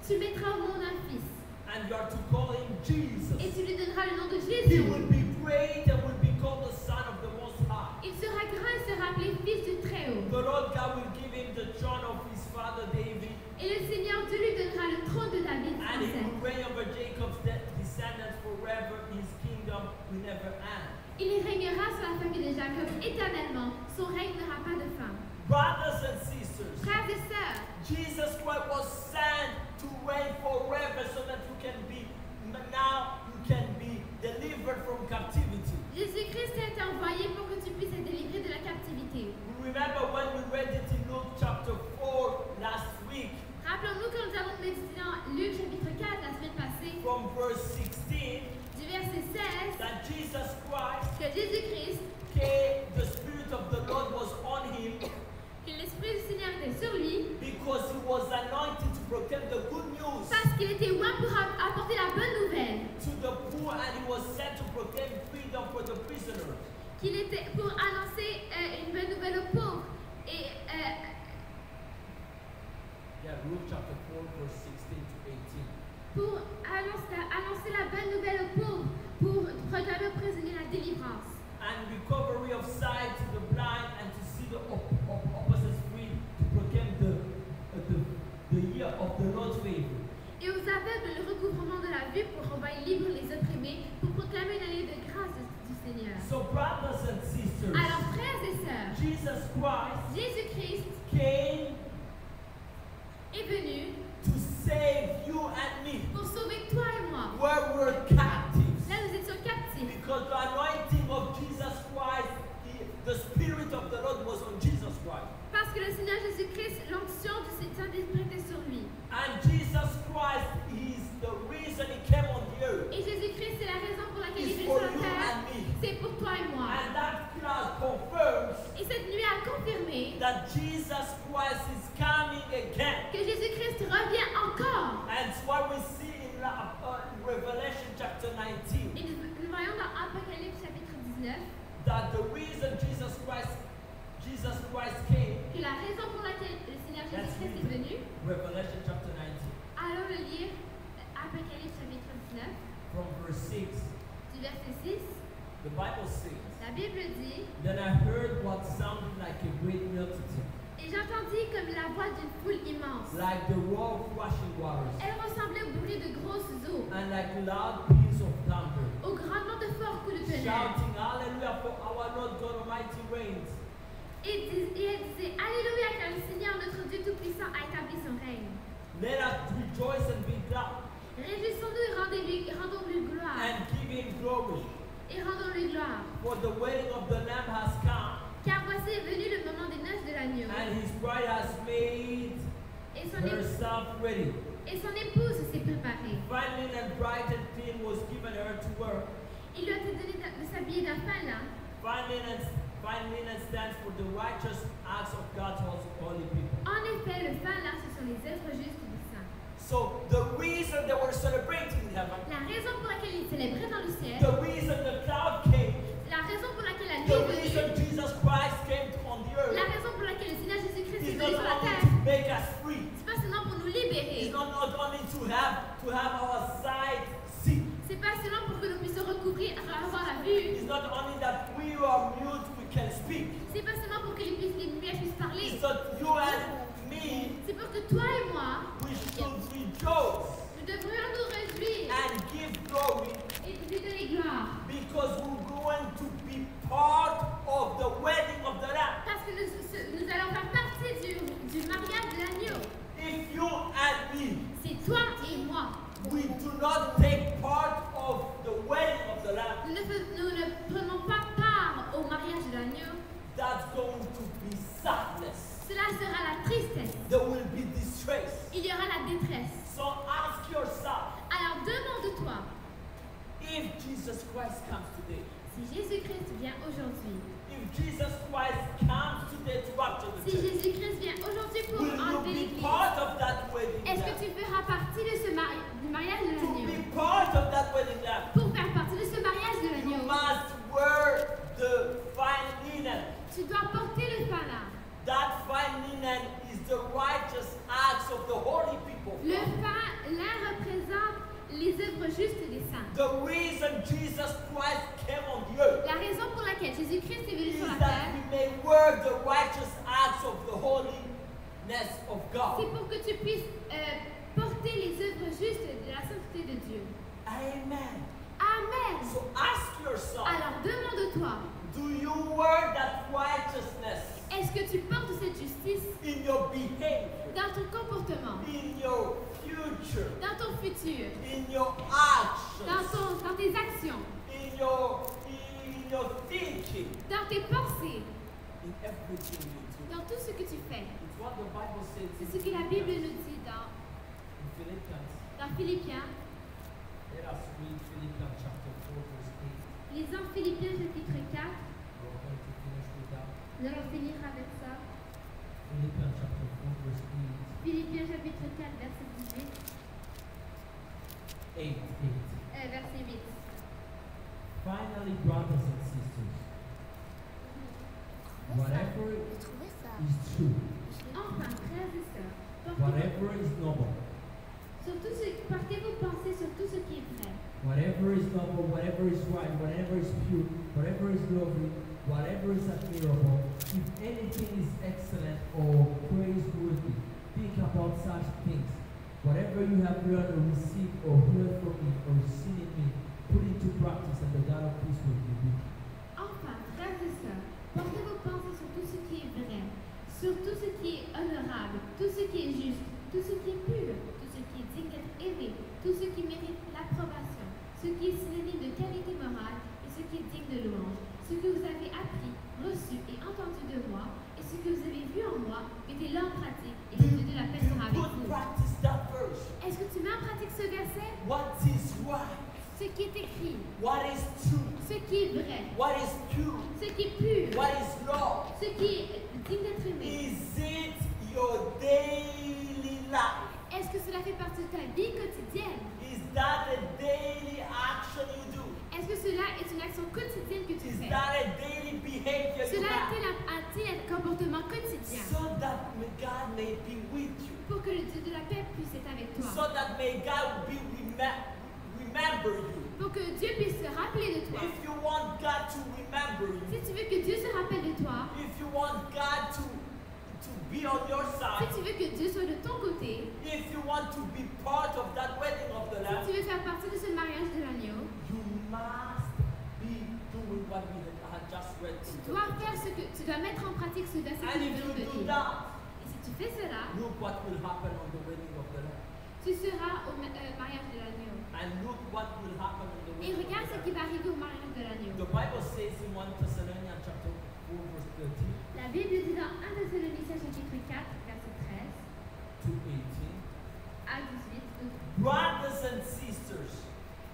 Tu mettras au monde un fils. And you are to call him Jesus. Et tu lui donneras le nom de He Jésus. will be great and will be called the Son of the Most High. Il sera grand et sera appelé fils du Très-Haut. The Lord God will give him the throne of his father David. Et le Seigneur Dieu lui donnera le trône de David. And he will reign over Jacob's descendants forever. His kingdom will never end. Il régnera sur la famille de Jacob éternellement. Son règne n'aura pas de fin. Brothers and sisters, frères et sœurs, Jesus Christ was sent to reign forever so that you can be delivered from captivity. Jésus-Christ a été envoyé pour que tu puisses être délivré de la captivité. Remember when we read it in Luke chapter 4 last week. Rappelons-nous que nous avons médité dans Luc chapitre 4 la semaine passée. From verse 16. Du verset 16. That Jesus Christ. Que Jésus-Christ. The Spirit of the Lord was on him. Que l'Esprit du Seigneur était sur lui. Because he was anointed to proclaim the good news. Parce qu'il était oint pour apporter la bonne nouvelle. To the poor, and he was sent to proclaim freedom for the prisoners. Qu'il était pour annoncer une bonne nouvelle aux pauvres. Et Luke chapter 4 verse 16 to 18. Pour annoncer la bonne nouvelle aux pauvres, pour proclamer aux prisonniers la délivrance. And recovery of sight to the blind, and to see the oppressors free, to proclaim the year of the Lord's favor. Et aux aveugles le recouvrement de la vue pour envoyer libre les opprimés, pour proclamer une année de grâce du Seigneur. So brothers and sisters, alors frères et sœurs, Jesus Christ Jésus-Christ came where we're captives. Là, nous étions captifs. Because the anointing of Jesus Christ, the Spirit of the Lord was on Jesus Christ. Parce que le Seigneur Jésus-Christ, l'onction du Saint-Esprit était sur lui. And Jesus Christ is the reason he came on the earth. Et Jésus-Christ, c'est la raison pour laquelle il It's est venu for sur la you terre. and me. C'est pour toi et moi. And that cloud confirms Et cette nuit a confirmé that Jesus Christ is coming again. que Jésus-Christ revient encore. And it's what we see in Revelation chapter 19. Et nous voyons dans Apocalypse chapitre 19 That the reason Jesus Christ came. que la raison pour laquelle le Seigneur Jésus-Christ est venu. Revelation chapter 19. Allons le lire, Apocalypse chapitre 19, From verse 6. du verset 6. The Bible says, La Bible dit, Then I heard what sounded like a great multitude, et j'entendis comme la voix d'une foule immense. like the roar of rushing waters, Elle ressemblait au bruit de grosses eaux, and like loud peals of thunder, au grandement de forts coups de tonnerre. shouting, Hallelujah, for our Lord God Almighty reigns. Et elle disait, Alléluia, car le Seigneur notre Dieu Tout-Puissant a établi son règne. Let us rejoice and be glad, Réjouissons-nous et rendons-lui gloire. and give him glory, Et rendons-lui gloire. for the wedding of the Lamb has come, Car voici est venu le moment des noces de l'agneau. and his bride has made Et son, herself ready. et son épouse s'est préparée. Fine linen, bright and clean was given her to wear. Il lui a été donné de s'habiller d'un fin lin. Fine linen stands for the righteous acts of God's holy people. En effet, le fin lin, ce sont les œuvres justes des saints. So the reason they were celebrating in heaven, La raison pour laquelle ils célébraient dans le ciel, the reason the cloud came, la raison pour laquelle la nuit the est venue, reason Jesus Christ came on the la earth raison pour laquelle le Seigneur Jésus-Christ est is venu not sur la only terre, to make us free. c'est pas seulement pour nous libérer. It's not only to have our sight see. C'est pas seulement pour que nous puissions recouvrir, avoir la vue. It's not only that we are mute, we can speak. C'est pas seulement pour que les lumières puissent parler. It's that you and me, C'est pour que toi et moi, we should rejoice nous devrions nous réjouir and give glory, et lui donner gloire. because we're going to be part of the wedding of the Lamb. Parce que nous allons faire partie du mariage de l'agneau. If you and me, C'est toi et moi. we do not take part of the wedding of the Lamb, Nous ne prenons pas part au mariage de l'agneau. that's going to be sadness. Cela sera la tristesse. There will be distress. Il y aura la détresse. So ask yourself, Alors demande-toi, if Jesus Christ comes today, si Jésus-Christ vient aujourd'hui, if Jesus Christ comes today to rapture the si church, Jésus-Christ vient aujourd'hui pour will you enlever be l'Église, part of that wedding est-ce que lamb? tu feras partie de ce du mariage de To l'agneau? be part of that wedding lamb, Pour faire partie de ce mariage de you l'agneau, must wear the fine linen. tu dois porter le fin lin. That fine linen is the righteous acts of the holy people. Le fin lin représente les œuvres justes des saints. The reason Jesus Christ came on the earth La raison pour laquelle Jésus-Christ est venu is sur la that terre, we may wear the righteous acts of the holiness of c'est God. pour que tu puisses porter les œuvres justes de la sainteté de Dieu. Amen. Amen. So ask yourself, Alors demande-toi, do you wear that righteousness est-ce que tu portes cette justice in your behavior, dans ton comportement, in your future, dans ton futur, in your actions, dans tes actions, in your thinking, dans tes pensées, in everything you do? dans tout ce que tu fais? It's what the Bible says C'est ce que la Bible nous dit in Philippians. dans Philippiens. Let us read Philippians chapter 4 verse 8. Lisons Philippiens chapitre 4. We're going to finish with that. Nous allons finir avec ça. Philippians chapter 4 verse 8. Philippiens chapitre 4, verset 18. 8. Verset 8. Finally, brothers and sisters, whatever is true, Enfin, frères et sœurs, whatever is noble, portez vos pensées sur tout ce qui est vrai. whatever is noble, whatever is right, whatever is pure, whatever is lovely, whatever is admirable, if anything is excellent or praiseworthy, think about such things. Whatever you have learned or received or heard from me or seen in me, put into practice, and the God of peace will be with you. Enfin, frères et sœurs, portez vos pensées sur tout ce qui est vrai, sur tout ce qui est honorable, tout ce qui est juste, tout ce qui est pur, tout ce qui est digne d'être aimé, tout ce qui mérite l'approbation. ce qui est synonyme de qualité morale et ce qui est digne de louange. Ce que vous avez appris, reçu et entendu de moi, et ce que vous avez vu en moi, mettez-le en pratique, et le Dieu de la paix sera avec vous. Est-ce que tu mets en pratique ce verset? What is right? Ce qui est écrit. What is true? Ce qui est vrai. What is pure? Ce qui est pur. What is love? Ce qui est digne d'être aimé. Is it your daily life? Est-ce que cela fait partie de ta vie quotidienne? Is that a daily action you do? Est-ce que cela est une action quotidienne que tu Is fais? that a daily behavior you Cela have? a-t-il un comportement quotidien? So that God may be with you. Pour que le Dieu de la paix puisse être avec toi. So that may God be remember you. Pour que Dieu puisse se rappeler de toi. If you want God to remember you. Si tu veux que Dieu se rappelle de toi. If you want God to be on your side. Si tu veux que Dieu soit de ton côté. If you want to be part of that wedding of the Lamb. Si tu veux faire partie de ce mariage de l'agneau. You must be doing what we had just read. Tu dois faire ce que tu dois mettre en pratique ce verset que nous venons de lire. Et si tu fais cela, look what will happen on the wedding of the Lamb. Tu seras au mariage de l'agneau. And look what will happen on the Et regarde ce qui va arriver au mariage de l'agneau. The Bible says in 1 Thessalonians chapter 4 verse 13. La Bible dit dans 1 Thessaloniciens chapitre 4 verset 13 to 18. à 18. Brothers and sisters.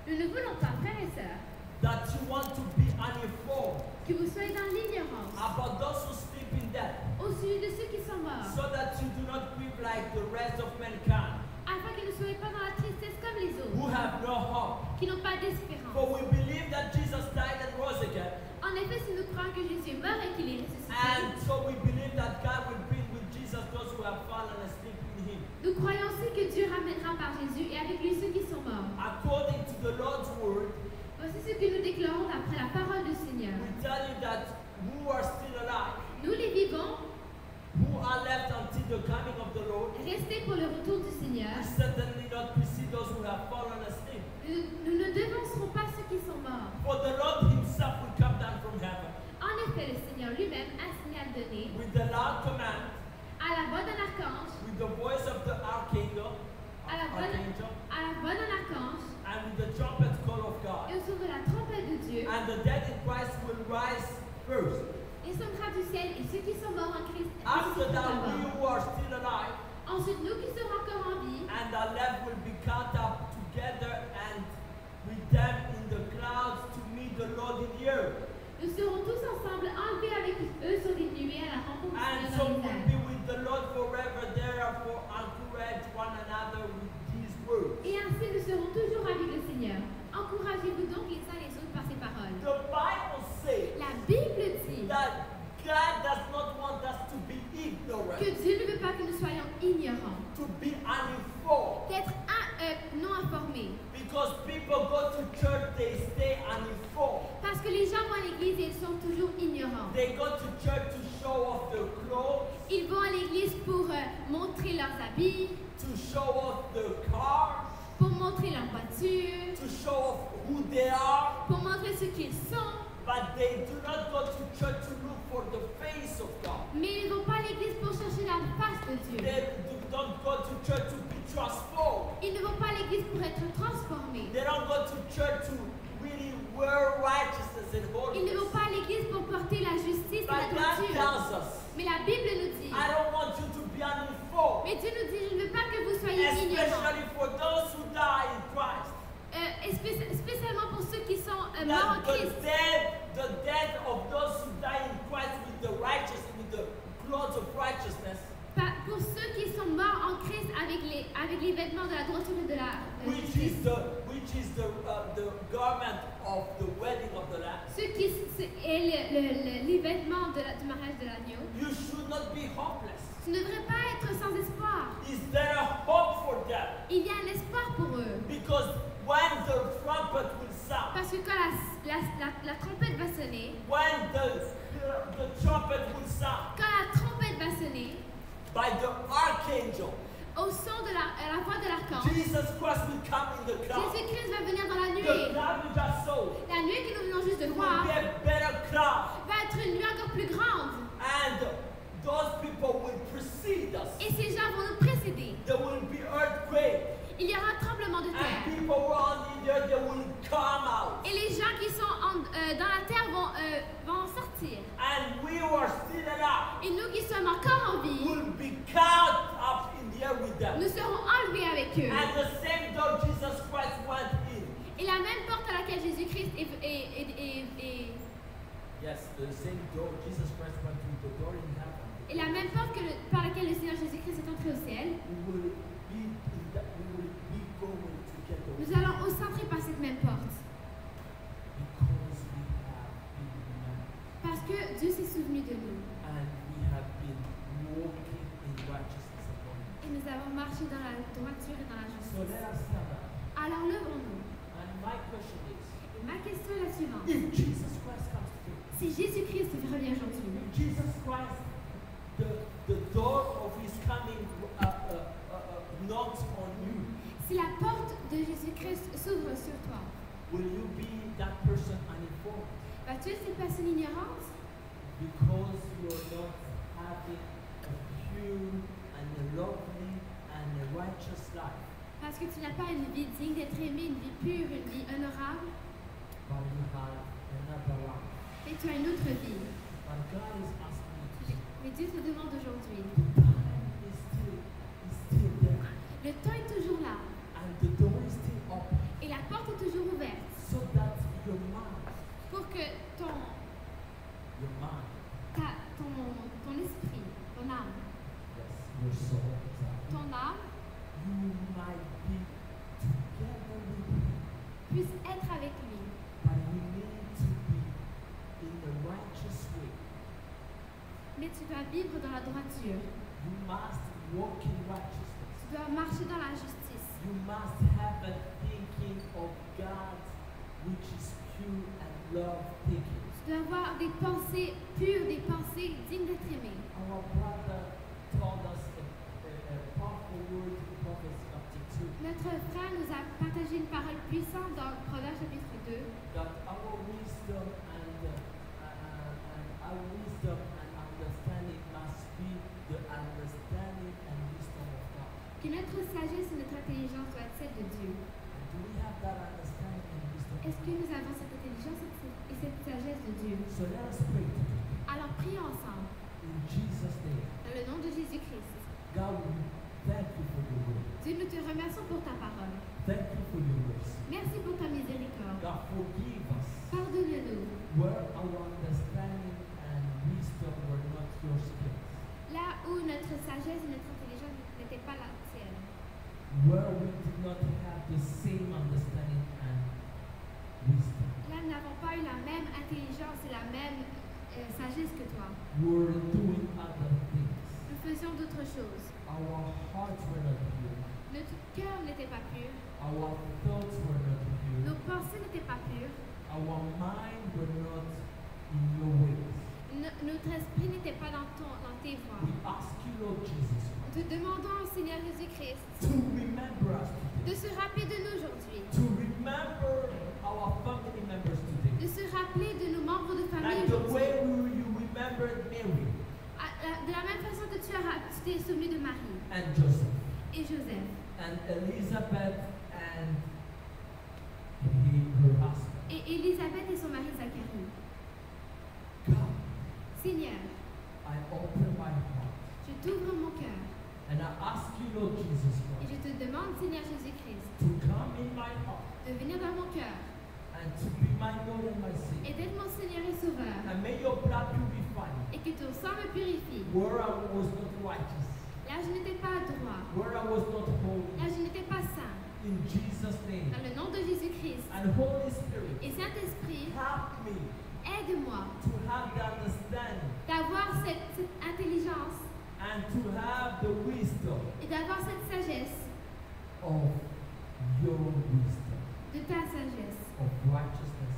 Nous ne voulons pas, frères et sœurs, that you want to be uninformed que vous soyez dans l'ignorance about those who sleep in death, au sujet de ceux qui sont morts, so that you do not grieve like the rest of mankind, afin que ne soyez pas dans la tristesse comme les autres, who have no hope. qui n'ont pas d'espérance. For we believe that Jesus died and rose again, En effet, si nous croyons que Jésus est mort et qu'il est ressuscité, and so we believe that God will bring with Jesus those who have fallen asleep in Him. nous croyons aussi que Dieu ramènera par Jésus et avec lui ceux qui sont morts. According to the Lord's word, voici ce que nous déclarons d'après la parole du Seigneur. we tell you that who are still alive, Nous les vivants, who are left until the coming of the Lord, restés pour le retour du Seigneur, will certainly not precede those who have fallen asleep. nous ne devancerons pas ceux qui sont morts. For the Lord Himself will come down from heaven En effet, le Seigneur lui-même a un signal donné with the loud command, à la voix d'un archange, with the voice of the archangel, à la voix d'un archange, and with the trumpet call of God. et au son de la trompette de Dieu, And the dead in Christ will rise first. descendra du ciel et ceux qui sont morts en Christ After ressusciteront that, we d'abord. who are still alive Ensuite, nous qui serons encore en vie, and are left will be caught up together and with them in the clouds to meet the Lord in the air. nous serons tous ensemble enlevés avec eux sur les nuées à la rencontre du And Seigneur so dans we'll les be airs. with the Lord forever. Therefore, encourage one another with these words. Et ainsi, nous serons toujours avec le Seigneur. Encouragez-vous donc les uns les autres par ces paroles. The Bible says La Bible dit that God does not want us to be ignorant, que Dieu ne veut pas que nous soyons ignorants, to be uninformed. d'être non informés. Because people go to church, they stay uninformed. Parce que les gens vont à l'église et ils sont toujours ignorants. They go to church to show off their clothes, Ils vont à l'église pour montrer leurs habits, to show off their cars, pour montrer leur voiture, to show off who they are, pour montrer ce qu'ils sont. but they do not go to church to look for the face of God. Mais ils ne vont pas à l'église pour chercher la face de Dieu. They don't go to church to be transformed. Ils ne vont pas à l'église pour être transformés. They don't go to church to really wear righteousness and Ils ne holiness. vont pas à l'église pour porter la justice et la But God droiture. tells us, Mais la Bible nous dit, I don't want you to be uninformed, mais Dieu nous dit, je ne veux pas que vous soyez ignorants. especially for those who die in Christ. Et spécialement pour ceux qui sont morts en That Christ. the death of those who die in Christ with the righteous, with the clothes of righteousness, Pour ceux qui sont morts en Christ avec les vêtements de la droiture et de la which justice. is the garment of the wedding of the Lamb. Ceux qui est les vêtements du mariage de l'agneau. You should not be hopeless. Tu ne devrais pas être sans espoir. Is there a hope for them? Il y a un espoir pour eux. Because when the trumpet will sound, Parce que quand la trompette va sonner, when the trumpet will sound quand la trompette va sonner, by the archangel, au son de la voix de l'archange, Jesus Christ will come in the cloud. Jésus-Christ va venir dans la The nuée. cloud we just saw La nuée que nous venons juste de will voir be a better cloud, va être une nuée encore plus grande. and those people will precede us. Et ces gens vont nous précéder. There will be earthquake, Il y aura un tremblement de and terre. people will on the earth, they will come out. Et les gens qui sont dans la terre vont sortir. And we who are still alive Et nous qui sommes encore en vie, will be caught up in the air with them. nous serons enlevés avec eux. And the same door Jesus Christ went in. Et la même porte à laquelle Jésus-Christ est Yes, the same door Jesus Christ went through, the door in heaven. et la même porte par laquelle le Seigneur Jésus-Christ est entré au ciel. We will be going together. Nous allons aussi entrer par cette même porte. Because we have been remembered. Parce que Dieu s'est souvenu de nous. And we have been walking in righteousness upon him. Et nous avons marché dans la droiture et dans la So justice. let us stand up. Alors levons-nous. And my question is, Et ma question est la suivante. if Jesus Christ comes today, Si Jésus-Christ revient aujourd'hui, if Jesus Christ, the door of his coming knocks on you, si la porte de Jésus-Christ s'ouvre sur toi, will you be that person uninformed? vas-tu être cette personne ignorante? Because you're not having a pure and a lovely and a righteous life, Parce que tu n'as pas une vie digne d'être aimé, une vie pure, une vie honorable, but you have another life. et tu as une autre vie. But God is asking you today. Mais Dieu te demande aujourd'hui, The time is still there, le temps est toujours là, and the door is still open, et la porte est toujours ouverte, so that your mind, pour que ton esprit, ton âme, yes, your soul, ton âme you might be together with Him, puisse être avec lui. but you need to be in the righteous way. Mais tu dois vivre dans la droiture, You must walk in righteousness. tu dois marcher dans la justice, You must have a thinking of God which is pure and love thinking. tu dois avoir des pensées pures, des pensées dignes d'être aimées. Our brother told us a powerful word in Proverbs chapter 2, Notre frère nous a partagé une parole puissante dans Proverbe chapitre 2, that our wisdom and understanding must be the understanding and wisdom of God. que notre sagesse et notre intelligence doivent être celles de Dieu. And do we have that understanding and wisdom? Est-ce que nous avons cette intelligence et cette sagesse de Dieu? So let us pray today. Alors prions ensemble, In Jesus' name, dans le nom de Jésus-Christ. God, we thank you for your word. Dieu, nous te remercions pour ta parole. Thank you for your mercy. Merci pour ta miséricorde. God, forgive us Pardonne-nous. where our understanding and wisdom were not your skills. Là où notre sagesse et notre intelligence n'étaient pas la tienne. Where we did not have the same understanding and wisdom. Là, nous n'avons pas eu la même intelligence et la même sagesse que toi. We're doing other things. Nous faisions d'autres choses. Our hearts were not pure. Notre cœur n'était pas pur. Our thoughts were not Nos pure. pensées n'étaient pas pures. Our mind were not in your ways. Notre esprit n'était pas dans tes voies. We ask you, Lord Jesus Nous te demandons, Seigneur Jésus-Christ, to remember us de today. se rappeler de nous aujourd'hui. To remember our family members today. De se rappeler de nos membres de famille Like the aujourd'hui. way you remembered Mary De la même façon que tu t'es souvenu de Marie and Joseph et Joseph and Elizabeth and her husband. et Élisabeth et son mari Zacharie. God, Seigneur, I open my heart je t'ouvre mon cœur and I ask you, Lord Jesus et je Christ, te demande, Seigneur Jésus-Christ, to come in my heart de venir dans mon cœur and to be my Lord and my Savior. et d'être mon Seigneur et Sauveur And may your blood purify me et que ton sang me purifie. where I was not righteous, Là, je n'étais pas droit. where I was not holy. Là, je n'étais pas saint. In Jesus' name. Dans le nom de Jésus-Christ. And Holy Spirit, Et Saint-Esprit, help me aide-moi to have the understanding d'avoir cette intelligence and to have the wisdom et d'avoir cette sagesse of your wisdom, de ta sagesse, of righteousness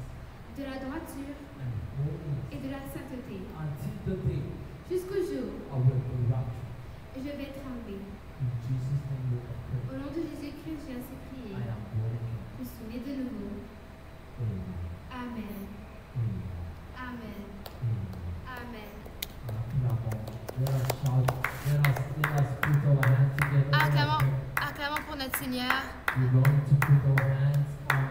de la droiture and holiness, et de la sainteté, until the day jusqu'au jour I will be raptured. où je vais être enlevé. In Jesus' name we have prayed. Au nom de Jésus-Christ, j'ai ainsi prié. I am born again. Je suis né de nouveau. Amen. Amen. Amen. Amen. Amen. Amen. Let us shout. Let us put our hands together. Acclamons pour notre Seigneur. We're going to put our hands on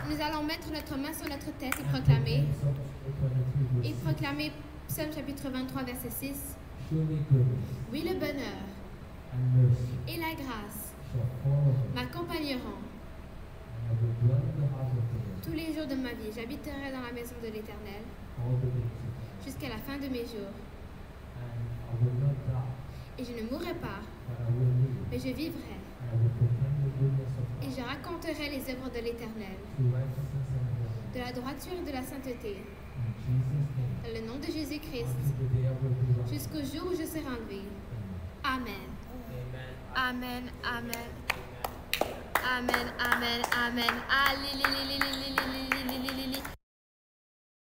Nous allons mettre notre main sur notre tête et proclamer. Et proclamer Psaume chapitre 23, verset 6. Oui, le bonheur et la grâce m'accompagneront tous les jours de ma vie. J'habiterai dans la maison de l'Éternel jusqu'à la fin de mes jours. Et je ne mourrai pas, mais je vivrai. Et je raconterai les œuvres de l'Éternel, de la droiture et de la sainteté, dans le nom de Jésus-Christ, jusqu'au jour où je serai enlevé. Amen. Amen. Amen. Amen. Amen. Amen. Alléluia.